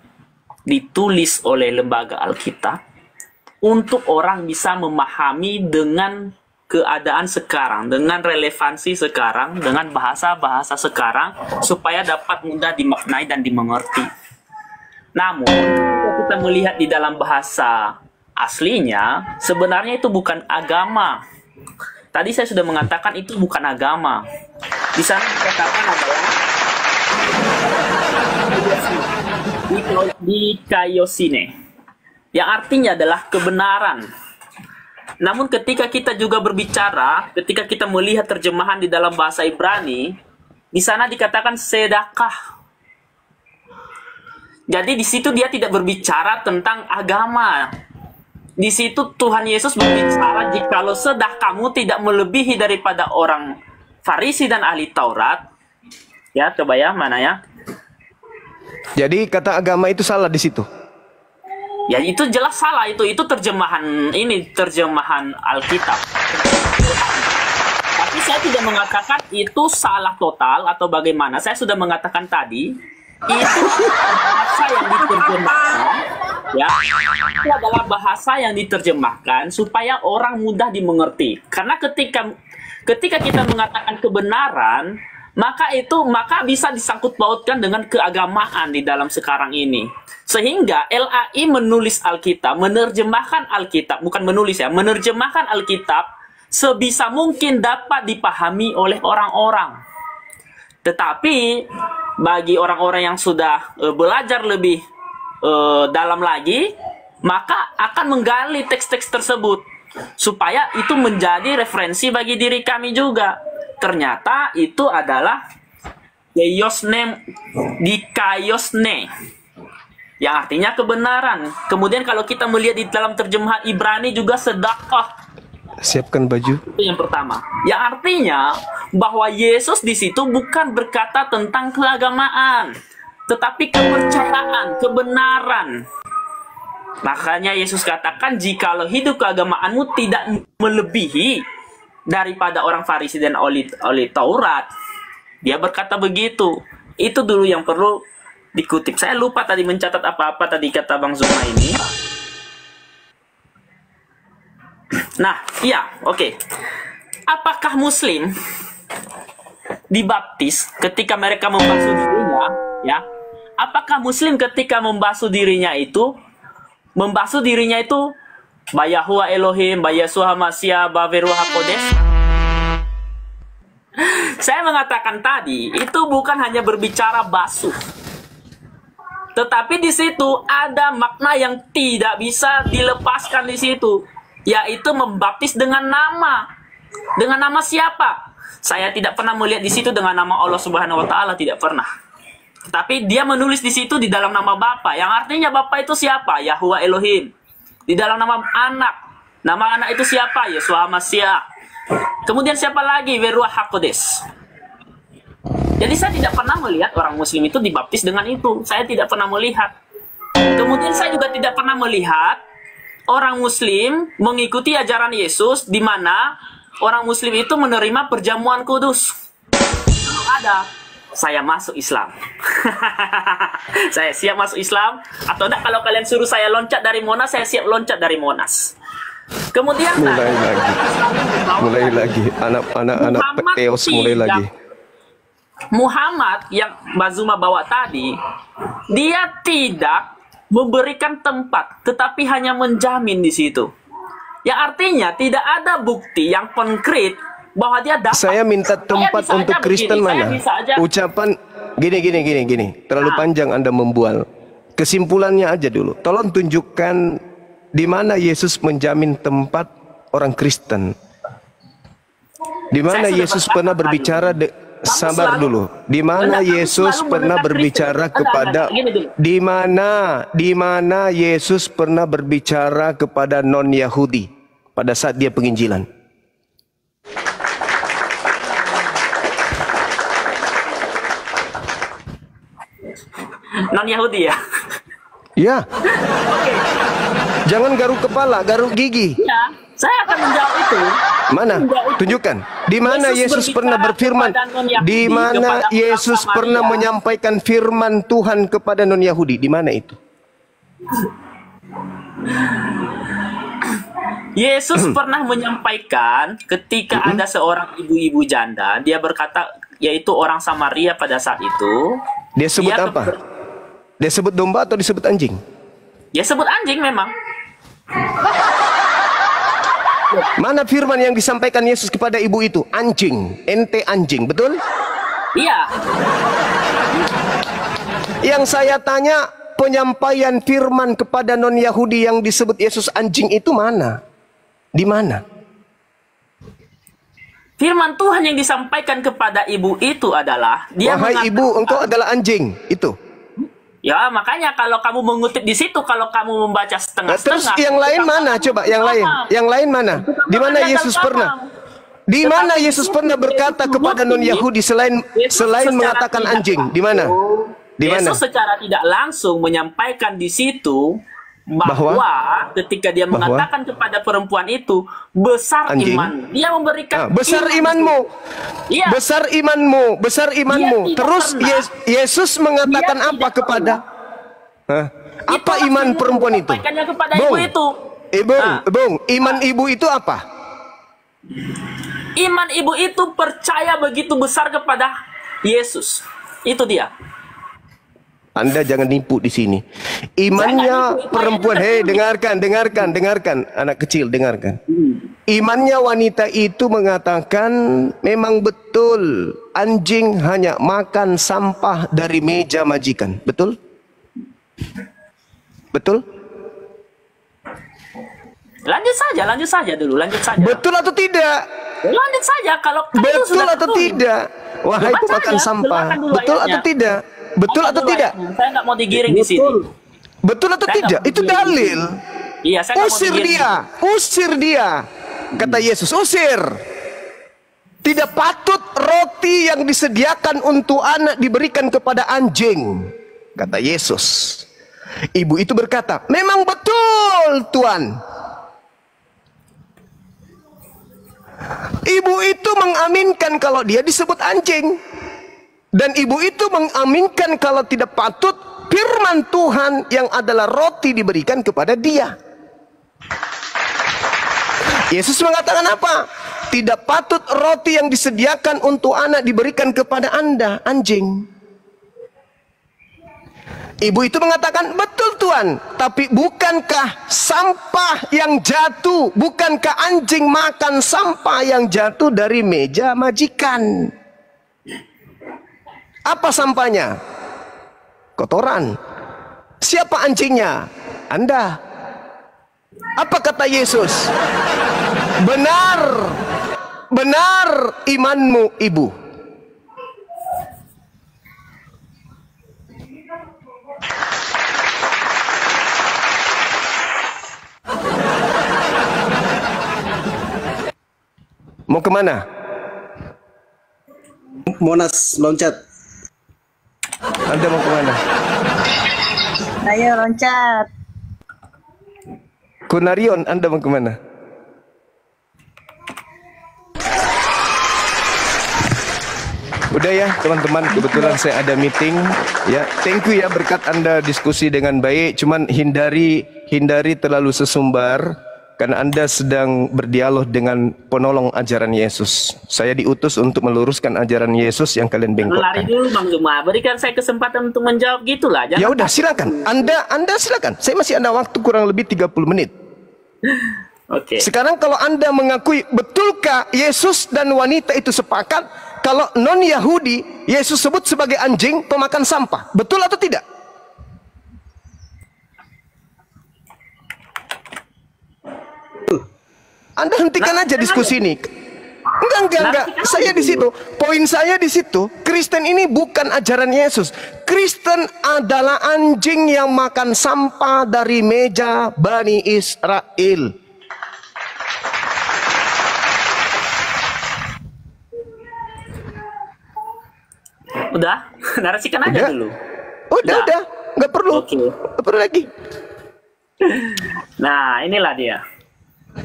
A: ditulis oleh lembaga Alkitab untuk orang bisa memahami dengan keadaan sekarang, dengan relevansi sekarang, dengan bahasa-bahasa sekarang, supaya dapat mudah dimaknai dan dimengerti. Namun, jika kita melihat di dalam bahasa aslinya, sebenarnya itu bukan agama. Tadi saya sudah mengatakan itu bukan agama. Di sana dikatakan adalah dikaiosine, yang artinya adalah kebenaran. Namun ketika kita juga berbicara, ketika kita melihat terjemahan di dalam bahasa Ibrani, di sana dikatakan sedekah. Jadi di situ dia tidak berbicara tentang agama. Di situ Tuhan Yesus berbicara, jikalau sedekahmu tidak melebihi daripada orang Farisi dan ahli Taurat. Ya, coba ya, mana ya?
B: Jadi kata agama itu salah di situ.
A: Ya, itu jelas salah, itu terjemahan terjemahan Alkitab. Tapi saya tidak mengatakan itu salah total atau bagaimana. Saya sudah mengatakan tadi itu bahasa yang diterjemahkan, ya. Itu adalah bahasa yang diterjemahkan supaya orang mudah dimengerti. Karena ketika kita mengatakan kebenaran, maka bisa disangkut pautkan dengan keagamaan di dalam sekarang ini. Sehingga LAI menulis Alkitab, menerjemahkan Alkitab, bukan menulis ya, menerjemahkan Alkitab sebisa mungkin dapat dipahami oleh orang-orang. Tetapi bagi orang-orang yang sudah belajar lebih dalam lagi, maka akan menggali teks-teks tersebut supaya itu menjadi referensi bagi diri kami juga. Ternyata itu adalah Kaiosne, dikaiosne, yang artinya kebenaran. Kemudian kalau kita melihat di dalam terjemahan Ibrani juga sedekah.
B: Siapkan baju.
A: Itu yang pertama. Yang artinya bahwa Yesus di situ bukan berkata tentang keagamaan, tetapi kepercayaan, kebenaran. Makanya Yesus katakan, jikalau hidup keagamaanmu tidak melebihi daripada orang Farisi dan oleh Taurat. Dia berkata begitu. Itu dulu yang perlu dikutip. Saya lupa tadi mencatat apa-apa tadi kata Bang Zuma ini. Nah, iya, oke. Apakah Muslim dibaptis ketika mereka membasuh dirinya? Ya, apakah Muslim ketika membasuh dirinya itu Bayahua Elohim, Bayasua Masya, Baveruha Kodes? Saya mengatakan tadi itu bukan hanya berbicara basuh, tetapi di situ ada makna yang tidak bisa dilepaskan di situ, yaitu membaptis dengan nama. Dengan nama siapa? Saya tidak pernah melihat di situ dengan nama Allah Subhanahu wa taala, tidak pernah. Tapi dia menulis di situ di dalam nama Bapa, yang artinya Bapa itu siapa? Yahweh Elohim. Di dalam nama anak itu siapa? Yesua Masya. Kemudian siapa lagi? Veruah Hakodes. Jadi saya tidak pernah melihat orang Muslim itu dibaptis dengan itu. Saya tidak pernah melihat. Kemudian saya juga tidak pernah melihat orang Muslim mengikuti ajaran Yesus, di mana orang Muslim itu menerima perjamuan kudus. Kalau ada, saya masuk Islam. Saya siap masuk Islam. Atau enggak, kalau kalian suruh saya loncat dari Monas, saya siap loncat dari Monas. Kemudian
B: mulai lagi anak-anak peteos mulai lagi.
A: Muhammad yang Mbak Zuma bawa tadi, dia tidak memberikan tempat, tetapi hanya menjamin di situ. Yang artinya tidak ada bukti yang konkret bahwa dia dapat.
B: Saya minta tempat untuk Kristen mana? Ucapan gini. Terlalu panjang Anda membual. Kesimpulannya aja dulu. Tolong tunjukkan di mana Yesus menjamin tempat orang Kristen. Di mana Yesus pernah berbicara sabar dulu. Di mana Yesus pernah berbicara kepada di mana Yesus pernah berbicara kepada non-Yahudi pada saat dia penginjilan?
A: Non-Yahudi ya?
B: Ya. Jangan garuk kepala, garuk gigi.
A: Ya, saya akan menjawab itu.
B: Mana? Tunjukkan. Di mana Yesus pernah berfirman? Di mana Yesus pernah menyampaikan firman Tuhan kepada non-Yahudi? Di mana itu?
A: Yesus pernah menyampaikan ketika ada seorang ibu-ibu janda, dia berkata, yaitu orang Samaria pada saat itu.
B: Dia sebut apa? Dia sebut domba atau disebut anjing?
A: Dia sebut anjing memang.
B: Mana firman yang disampaikan Yesus kepada ibu itu? Anjing, ente anjing, betul?
A: Iya.
B: Yang saya tanya, penyampaian firman kepada non-Yahudi yang disebut Yesus anjing itu mana? Di mana?
A: Firman Tuhan yang disampaikan kepada ibu itu adalah dia
B: wahai ibu, engkau adalah anjing. Itu.
A: Ya, makanya kalau kamu mengutip di situ, kalau kamu membaca setengah-setengah.
B: Terus yang lain mana? Coba yang lain. Yang lain mana? Di mana Yesus pernah? Di mana Yesus pernah berkata kepada non-Yahudi selain mengatakan anjing? Di mana? Di mana?
A: Yesus secara tidak langsung menyampaikan di situ bahwa ketika dia mengatakan kepada perempuan itu besar
B: anjing.
A: Iman, dia memberikan
B: besar imanmu,
A: iya.
B: besar imanmu. Terus Yesus mengatakan apa kepada? Apa iman perempuan itu?
A: Kepada ibu itu.
B: Iman ibu itu apa?
A: Iman ibu itu percaya begitu besar kepada Yesus. Itu dia.
B: Anda jangan nipu di sini. Imannya perempuan, hei dengarkan anak kecil dengarkan. Imannya wanita itu mengatakan memang betul anjing hanya makan sampah dari meja majikan, betul? Betul?
A: Lanjut saja dulu, lanjut saja.
B: Betul atau tidak?
A: Lanjut saja kalau
B: betul atau tidak? Wahai
A: Baca
B: pemakan
A: aja,
B: sampah.
A: keluarkan dulu
B: Betul
A: ayatnya.
B: atau tidak? Betul
A: Baca
B: atau
A: dulu
B: tidak?
A: ayatnya. Saya nggak mau digiring di sini.
B: Betul atau
A: Saya
B: tidak?
A: nggak mau
B: Itu
A: digiring.
B: dalil.
A: Iya, saya nggak mau
B: Usir
A: digiring.
B: dia, usir dia. Kata Yesus, usir. Tidak patut roti yang disediakan untuk anak diberikan kepada anjing. Kata Yesus. Ibu itu berkata, memang betul Tuhan. Ibu itu mengaminkan kalau dia disebut anjing. Dan ibu itu mengaminkan kalau tidak patut firman Tuhan yang adalah roti diberikan kepada dia. Yesus mengatakan apa? Tidak patut roti yang disediakan untuk anak diberikan kepada Anda, anjing. Ibu itu mengatakan, betul Tuhan, tapi bukankah sampah yang jatuh, bukankah anjing makan sampah yang jatuh dari meja majikan? Apa sampahnya? Kotoran. Siapa anjingnya? Anda. Apa kata Yesus? Benar, benar imanmu, ibu. Mau kemana?
E: Monas loncat.
B: Anda mau kemana?
F: Ayo loncat.
B: Kunarion, Anda mau kemana? Udah ya teman-teman, kebetulan saya ada meeting. Ya, thank you ya berkat Anda diskusi dengan baik. Cuman hindari terlalu sesumbar karena Anda sedang berdialog dengan penolong ajaran Yesus. Saya diutus untuk meluruskan ajaran Yesus yang kalian
A: Lari
B: bengkokkan.
A: dulu Bang Zuma, berikan saya kesempatan untuk menjawab gitulah.
B: Ya udah silakan. Anda silakan. Saya masih ada waktu kurang lebih 30 menit.
A: Oke.
B: Sekarang kalau Anda mengakui, betulkah Yesus dan wanita itu sepakat kalau non-Yahudi Yesus sebut sebagai anjing pemakan sampah? Betul atau tidak? Anda hentikan aja diskusi ini. Enggak. Saya di situ. Poin saya di situ, Kristen ini bukan ajaran Yesus. Kristen adalah anjing yang makan sampah dari meja Bani Israel.
A: Udah, narasikan aja dulu.
B: Udah. Nggak perlu.
A: Oke.
B: Nggak perlu lagi.
A: Nah, inilah dia.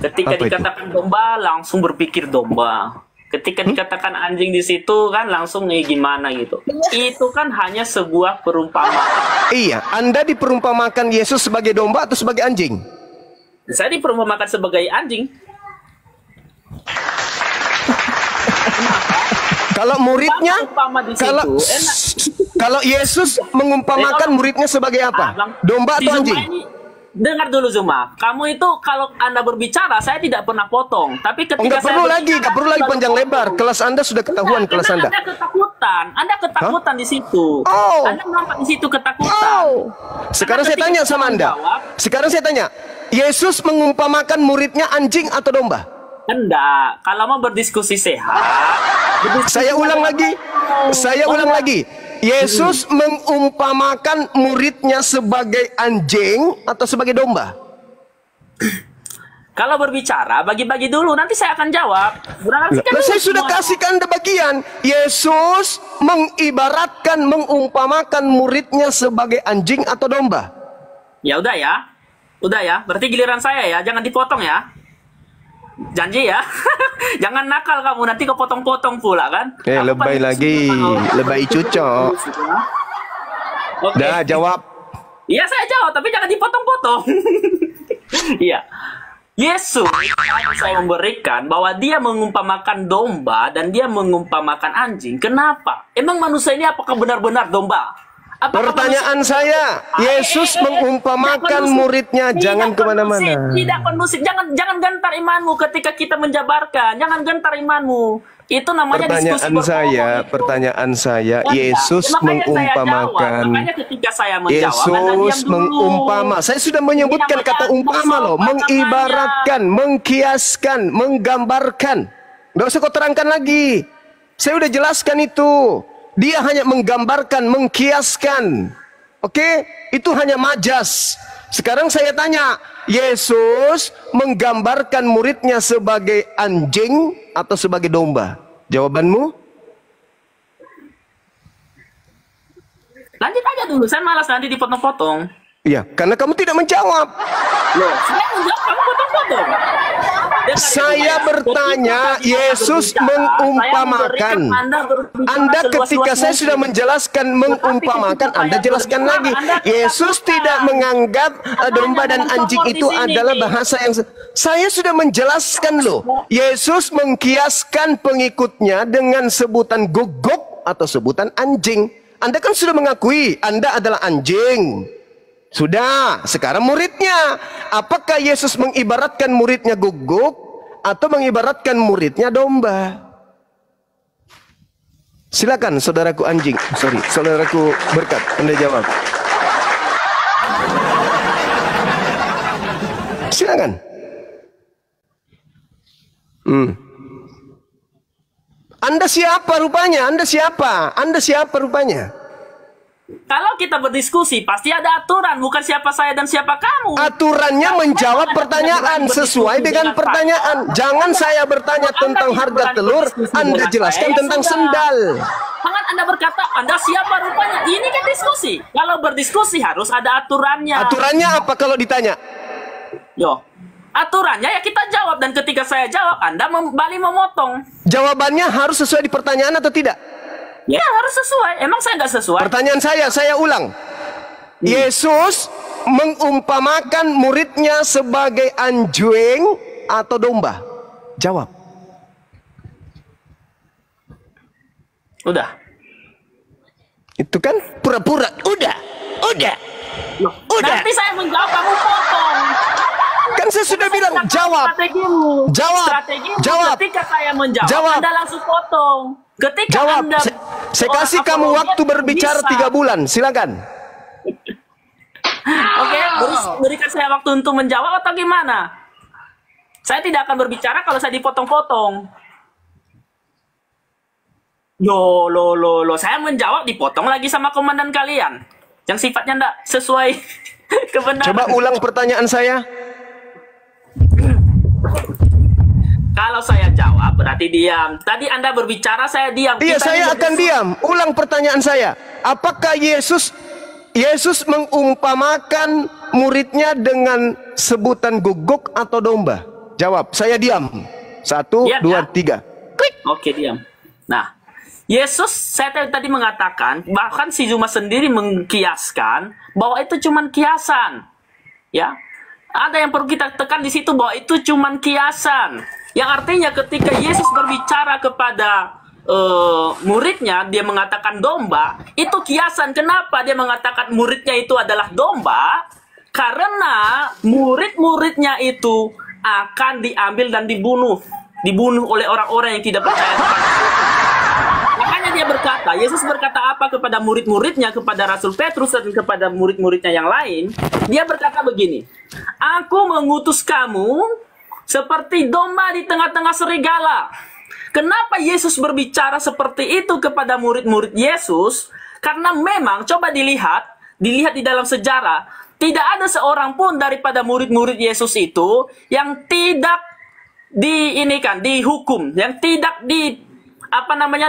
A: Ketika
B: Apa itu?
A: dikatakan domba, langsung berpikir domba. Ketika dikatakan anjing di situ kan langsung gimana gitu. Itu kan hanya sebuah perumpamaan.
B: Iya, Anda diperumpamakan Yesus sebagai domba atau sebagai anjing?
A: Saya diperumpamakan sebagai anjing.
B: Kalau muridnya,
A: Umpama di situ, enak.
B: kalau Yesus mengumpamakan muridnya sebagai apa?
A: Bang,
B: Domba
A: si
B: atau
A: Zuma
B: anjing?
A: ini, dengar dulu Zuma. Kamu itu kalau Anda berbicara, saya tidak pernah potong. Tapi ketika
B: Enggak
A: saya
B: perlu
A: berbicara,
B: lagi, enggak perlu lagi
A: selalu
B: panjang
A: potong.
B: lebar. Kelas Anda sudah ketahuan
A: Enggak,
B: kelas
A: karena
B: Anda.
A: Anda ketakutan di situ.
B: Oh.
A: Anda nampak di situ ketakutan.
B: Oh. Sekarang saya
A: Karena
B: tanya
A: ketika
B: sama Anda.
A: menjawab,
B: Sekarang saya tanya, Yesus mengumpamakan muridnya anjing atau domba?
A: Enggak, kalau mau berdiskusi sehat.
B: Saya ulang lagi. Saya ulang lagi. Yesus mengumpamakan muridnya sebagai anjing atau sebagai domba?
A: Kalau berbicara, bagi-bagi dulu. Nanti saya akan jawab. Berarti kan
B: Nah,
A: dulu
B: saya sudah
A: semua.
B: kasih ke Anda bagian. Yesus mengibaratkan, mengumpamakan muridnya sebagai anjing atau domba.
A: Ya udah ya. Udah ya. Berarti giliran saya ya. Jangan dipotong ya. Janji ya. Jangan nakal kamu. Nanti kepotong-potong pula kan. Aku
B: Lebay
A: paling
B: lagi.
A: suka kalau-
B: Lebay cucok.
A: Oke.
B: Dah, jawab.
A: Iya saya jawab. Tapi jangan dipotong-potong. Iya. Yesus saya memberikan bahwa dia mengumpamakan domba dan dia mengumpamakan anjing. Kenapa? Emang manusia ini apakah benar-benar domba? Apakah
B: Pertanyaan saya, Yesus mengumpamakan
A: tidak kondusif.
B: muridnya,
A: Tidak
B: jangan
A: kondusif.
B: kemana-mana.
A: Tidak kondusif. Jangan gentar imanmu ketika kita menjabarkan. Jangan gentar imanmu. Itu namanya diskusi
B: Pertanyaan saya,
A: Enggak.
B: Yesus
A: Makanya saya
B: mengumpamakan.
A: jawab. Makanya ketika saya menjawab, Anda diam
B: Yesus
A: dulu.
B: mengumpama. Saya sudah menyebutkan
A: Ini
B: kata
A: namanya
B: umpama loh,
A: bersopan
B: mengibaratkan, mengkiaskan, menggambarkan. Nggak usah kau terangkan lagi. Saya udah jelaskan itu. Dia hanya menggambarkan, mengkiaskan. Oke? Itu hanya majas. Sekarang saya tanya, Yesus menggambarkan muridnya sebagai anjing atau sebagai domba? Jawabanmu?
A: Lanjut aja dulu, saya malas nanti dipotong-potong.
B: Iya, karena kamu tidak menjawab.
A: Loh, saya menjawab, kamu potong-potong.
B: Saya bertanya, Yesus mengumpamakan. Anda ketika saya sudah menjelaskan mengumpamakan, Anda jelaskan lagi. Yesus tidak menganggap domba dan anjing itu adalah bahasa yang... Saya sudah menjelaskan loh. Yesus mengkiaskan pengikutnya dengan sebutan guguk atau sebutan anjing. Anda kan sudah mengakui Anda adalah anjing. Sudah, sekarang muridnya. Apakah Yesus mengibaratkan muridnya guguk atau mengibaratkan muridnya domba? Silakan saudaraku anjing. Sorry, saudaraku berkat. Anda jawab. Silakan. Anda siapa rupanya? Anda siapa? Anda siapa rupanya?
A: Kalau kita berdiskusi, pasti ada aturan, bukan siapa saya dan siapa kamu.
B: Aturannya menjawab pertanyaan sesuai dengan pertanyaan. Jangan saya bertanya tentang harga telur, Anda jelaskan tentang sendal.
A: Jangan Anda berkata, Anda siapa rupanya. Ini kan diskusi. Kalau berdiskusi harus ada aturannya.
B: Aturannya apa kalau ditanya?
A: Yo, aturannya ya kita jawab. Dan ketika saya jawab, Anda kembali memotong.
B: Jawabannya harus sesuai di pertanyaan atau tidak?
A: Ya harus sesuai. Emang saya nggak sesuai?
B: Pertanyaan saya ulang. Yesus mengumpamakan muridnya sebagai anjing atau domba? Jawab.
A: Udah.
B: Itu kan pura-pura. Udah.
A: Nanti saya menjawab, kamu potong.
B: Kan saya sudah bilang jawab.
A: Strategimu.
B: Jawab.
A: Strategimu.
B: Jawab.
A: Ketika saya menjawab,
B: Jawab.
A: Anda langsung potong. Ketika
B: Jawab.
A: Anda
B: Saya kasih kamu waktu berbicara 3 bulan. Silakan.
A: Oke, berikan saya waktu untuk menjawab atau gimana? Saya tidak akan berbicara kalau saya dipotong-potong. Lo, saya menjawab dipotong lagi sama komandan kalian. Yang sifatnya enggak sesuai kebenaran.
B: Coba ulang pertanyaan saya.
A: Kalau saya jawab berarti diam. Tadi Anda berbicara, saya diam.
B: Iya, saya akan diam. Ulang pertanyaan saya. Apakah Yesus mengumpamakan muridnya dengan sebutan guguk atau domba? Jawab, saya diam. 1, 2, 3. Klik.
A: Oke, diam. Nah, Yesus, saya tadi mengatakan, bahkan si Zuma sendiri mengkiaskan bahwa itu cuma kiasan. Ya, ada yang perlu kita tekan di situ bahwa itu cuma kiasan. Yang artinya ketika Yesus berbicara kepada muridnya, dia mengatakan domba, itu kiasan. Kenapa dia mengatakan muridnya itu adalah domba? Karena murid-muridnya itu akan diambil dan dibunuh oleh orang-orang yang tidak percaya. Makanya dia berkata, Yesus berkata apa kepada murid-muridnya, kepada Rasul Petrus dan kepada murid-muridnya yang lain? Dia berkata begini, aku mengutus kamu seperti domba di tengah-tengah serigala. Kenapa Yesus berbicara seperti itu kepada murid-murid Yesus? Karena memang, coba dilihat di dalam sejarah, tidak ada seorang pun daripada murid-murid Yesus itu yang tidak dihukum, yang tidak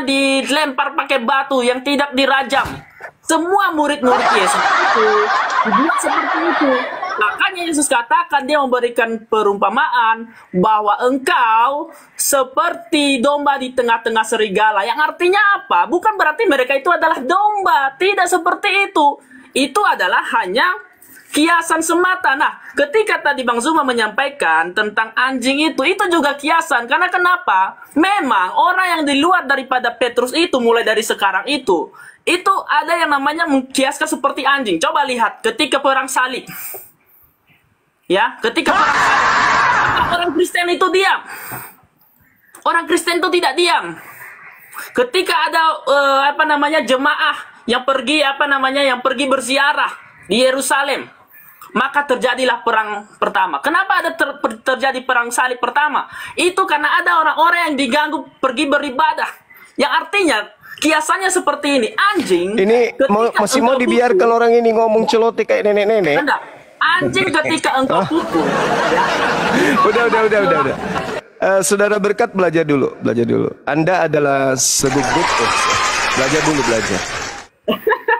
A: dilempar pakai batu, yang tidak dirajam. Semua murid-murid Yesus itu dibuat seperti itu. Makanya Yesus katakan, dia memberikan perumpamaan bahwa engkau seperti domba di tengah-tengah serigala. Yang artinya apa? Bukan berarti mereka itu adalah domba. Tidak seperti itu. Itu adalah hanya kiasan semata. Nah, ketika tadi Bang Zuma menyampaikan tentang anjing itu juga kiasan. Karena kenapa? Memang orang yang di luar daripada Petrus itu, mulai dari sekarang itu ada yang namanya mengkiaskan seperti anjing. Coba lihat ketika perang salib. Ya, ketika orang Kristen itu diam. Orang Kristen itu tidak diam. Ketika ada jemaah yang pergi berziarah di Yerusalem, maka terjadilah perang pertama. Kenapa ada terjadi perang salib pertama? Itu karena ada orang-orang yang diganggu pergi beribadah. Yang artinya kiasannya seperti ini. Anjing.
B: Ini
A: ketika
B: masih mau
A: engkau
B: dibiarkan
A: pukul,
B: orang ini ngomong celoteh kayak nenek-nenek?
A: Anda, anjing ketika engkau pukul.
B: Udah. Saudara Berkat belajar dulu. Anda adalah segugup. Belajar.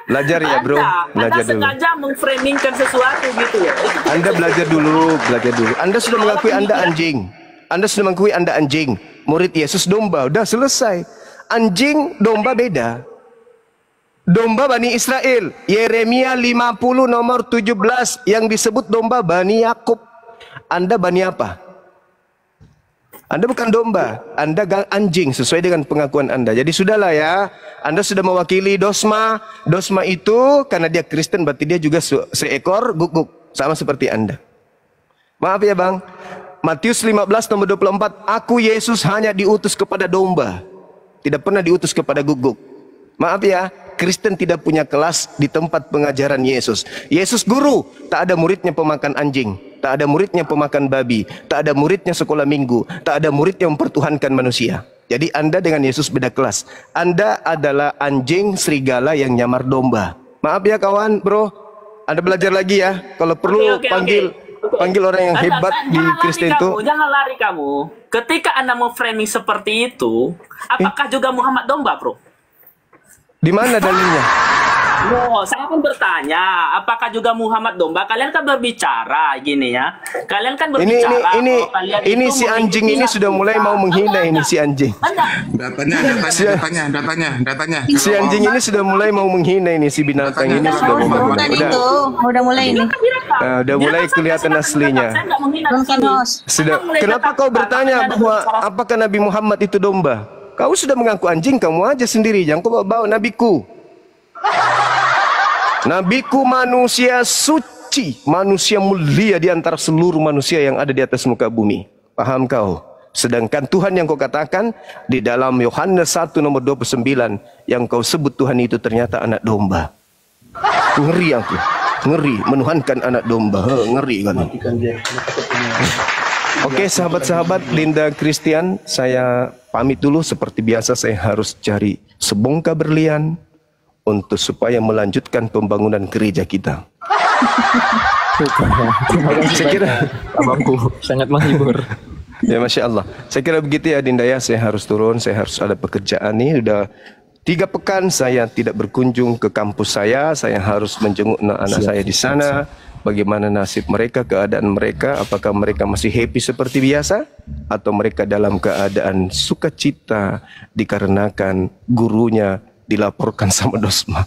B: Belajar ya bro, belajar
A: Anda
B: dulu.
A: sengaja memframingkan sesuatu gitu ya.
B: Anda belajar dulu. Anda sudah mengakui Anda anjing. Murid Yesus domba, udah selesai. Anjing, domba beda. Domba Bani Israel, Yeremia 50 nomor 17 yang disebut domba Bani Yakub. Anda Bani apa? Anda bukan domba, Anda anjing sesuai dengan pengakuan Anda. Jadi sudahlah ya, Anda sudah mewakili Dosma. Dosma itu karena dia Kristen berarti dia juga seekor guguk, sama seperti Anda. Maaf ya Bang, Matius 15 nomor 24, aku Yesus hanya diutus kepada domba, tidak pernah diutus kepada guguk. Maaf ya, Kristen tidak punya kelas di tempat pengajaran Yesus. Yesus guru, tak ada muridnya pemakan anjing, tak ada muridnya pemakan babi, tak ada muridnya sekolah minggu, tak ada murid yang mempertuhankan manusia. Jadi Anda dengan Yesus beda kelas. Anda adalah anjing serigala yang nyamar domba. Maaf ya kawan, bro. Anda belajar lagi ya. Kalau perlu panggil orang yang hebat di Kristen itu.
A: Jangan lari kamu. Ketika Anda mau framing seperti itu, apakah juga Muhammad domba, bro?
B: Di mana dalilnya?
A: No, saya kan bertanya, apakah juga Muhammad domba? Kalian kan berbicara gini ya. Kalian kan berbicara.
B: Ini si anjing ini sudah mulai mau menghina ini si anjing.
G: Datanya.
B: Si anjing ini sudah mulai mau menghina ini si binatang ini sudah mau menghina.
H: Udah mulai ini.
B: Udah mulai kelihatan aslinya. Sudah. Kenapa kau bertanya bahwa apakah Nabi Muhammad itu domba? Kau sudah mengaku anjing, kamu aja sendiri. Jangan kau bawa nabiku. Nabiku manusia suci, manusia mulia di antara seluruh manusia yang ada di atas muka bumi. Paham kau? Sedangkan Tuhan yang kau katakan di dalam Yohanes 1 nomor 29 yang kau sebut Tuhan itu ternyata anak domba. Ngeri aku. Ngeri menuhankan anak domba. Ngeri kan. Oke sahabat-sahabat Linda Christian, saya pamit dulu. Seperti biasa saya harus cari sebongkah berlian untuk supaya melanjutkan pembangunan gereja kita. Saya kira
C: abangku sangat menghibur.
B: Ya Masya Allah. Saya kira begitu ya Dinda ya. Saya harus turun, saya harus ada pekerjaan nih. Udah 3 pekan saya tidak berkunjung ke kampus saya. Saya harus menjenguk anak-anak saya di sana. Bagaimana nasib mereka, keadaan mereka, apakah mereka masih happy seperti biasa atau mereka dalam keadaan sukacita dikarenakan gurunya dilaporkan sama Dosma.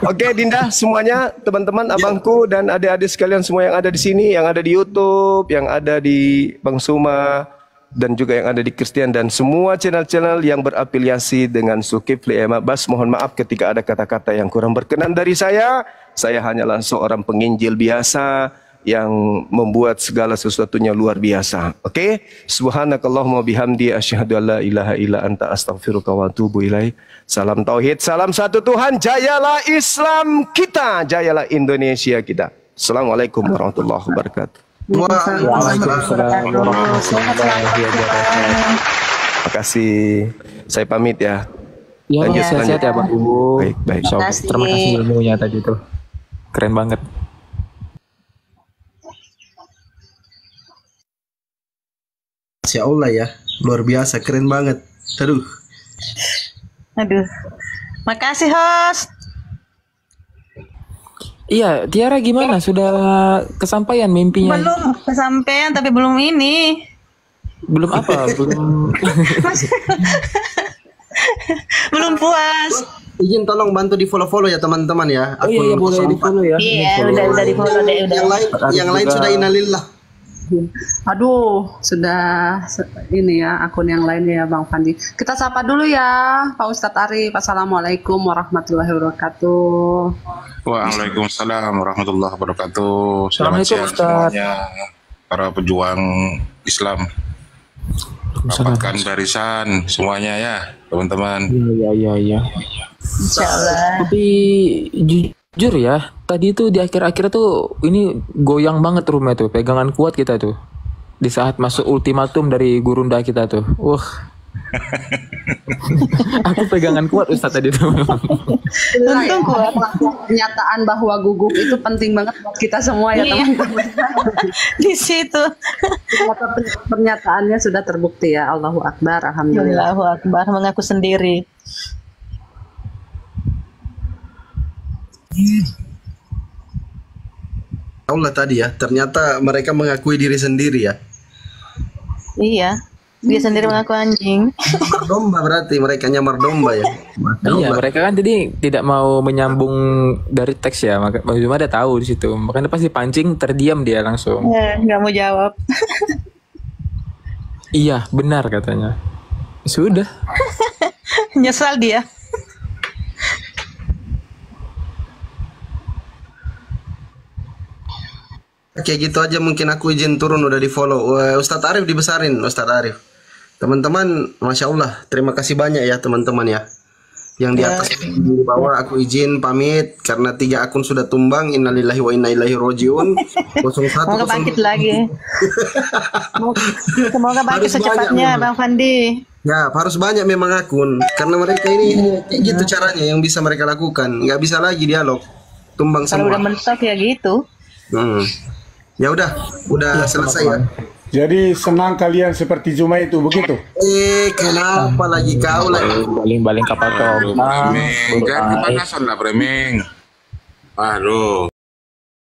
B: Oke Dinda, semuanya teman-teman, abangku dan adik-adik sekalian semua yang ada di sini, yang ada di YouTube, yang ada di Bang Suma dan juga yang ada di Kristen dan semua channel-channel yang berafiliasi dengan Zulkifli M. Abbas. Mohon maaf ketika ada kata-kata yang kurang berkenan dari saya. Saya hanyalah seorang penginjil biasa yang membuat segala sesuatunya luar biasa. Oke? Subhanakallahumma bihamdi asyhadu alla ilaha illa anta astaghfiruka wa atubu ilaik. Salam tauhid, salam satu Tuhan. Jayalah Islam kita, jayalah Indonesia kita. Assalamualaikum warahmatullahi wabarakatuh.
C: Waalaikumsalam warahmatullahi wabarakatuh.
B: Terima kasih. Saya pamit ya.
C: Ya,
B: lanjut,
C: sehat-sehat ya Pak Ibu.
B: Baik.
C: Terima kasih ilmunya tadi tuh. Keren banget.
E: Masya Allah ya, luar biasa, keren banget. Aduh.
H: Makasih host.
C: Iya, Tiara gimana? Sudah kesampaian mimpinya?
H: Belum kesampaian tapi belum ini.
C: Belum apa? Belum.
H: Belum puas.
E: Izin tolong bantu di follow ya teman-teman ya.
C: Oh iya, boleh di follow ya.
H: Iya, udah di follow deh udah.
E: Yang lain sudah innalillah.
F: Aduh, sudah ini ya akun yang lainnya ya Bang Fandi. Kita sapa dulu ya Pak Ustadz Arif. Assalamualaikum warahmatullahi wabarakatuh.
G: Waalaikumsalam warahmatullahi wabarakatuh. Selamat siang semuanya para pejuang Islam. Rapatkan barisan semuanya ya teman-teman.
C: Iya.
H: Insyaallah.
C: Tapi jujur ya, tadi tuh di akhir-akhir tuh ini goyang banget rumah tuh, pegangan kuat kita tuh. Di saat masuk ultimatum dari gurunda kita tuh. Wah. Aku pegangan kuat Ustaz tadi tuh.
F: Untung kuat. Pernyataan bahwa guguk itu penting banget buat kita semua ya
H: Iya.
F: teman-teman.
H: Di situ.
F: Ternyata pernyataannya sudah terbukti ya. Allahu Akbar, alhamdulillah.
H: Allahu Akbar, mengaku sendiri.
E: Allah tadi ya, ternyata mereka mengakui diri sendiri ya.
H: Iya. Dia sendiri mengaku anjing.
E: Nyamar domba berarti mereka nyamar domba ya.
C: Iya, mereka kan jadi tidak mau menyambung dari teks ya. Maka Bang Zuma ada tahu di situ. Makanya pas dipancing terdiam dia langsung.
H: Nggak mau jawab.
C: Iya, benar katanya. Sudah.
H: Nyesal dia.
E: Kayak gitu aja mungkin aku izin turun udah di follow. Ustadz Arif dibesarin, Ustadz Arif. Teman-teman, masya Allah, terima kasih banyak ya teman-teman ya. Yang di atas di bawah aku izin pamit karena 3 akun sudah tumbang. Innalillahi wa inna ilaihi rojiun. 01
H: Semoga bangkit lagi. Semoga bangkit
E: Harus
H: secepatnya
E: banyak,
H: Bang Fandi.
E: Ya, harus banyak memang akun karena mereka ini kayak gitu caranya yang bisa mereka lakukan. Nggak bisa lagi dialog, tumbang
H: Kalau udah
E: semua.
H: mentok ya gitu.
E: Ya udah selesai ya.
I: Jadi senang kalian seperti Zuma itu begitu?
E: Kenapa lagi kau lagi?
C: Baling-baling kapal
G: Aduh,
C: terbang.
G: Bremeng. Jangan kepanasan lah, Bremeng. Aduh.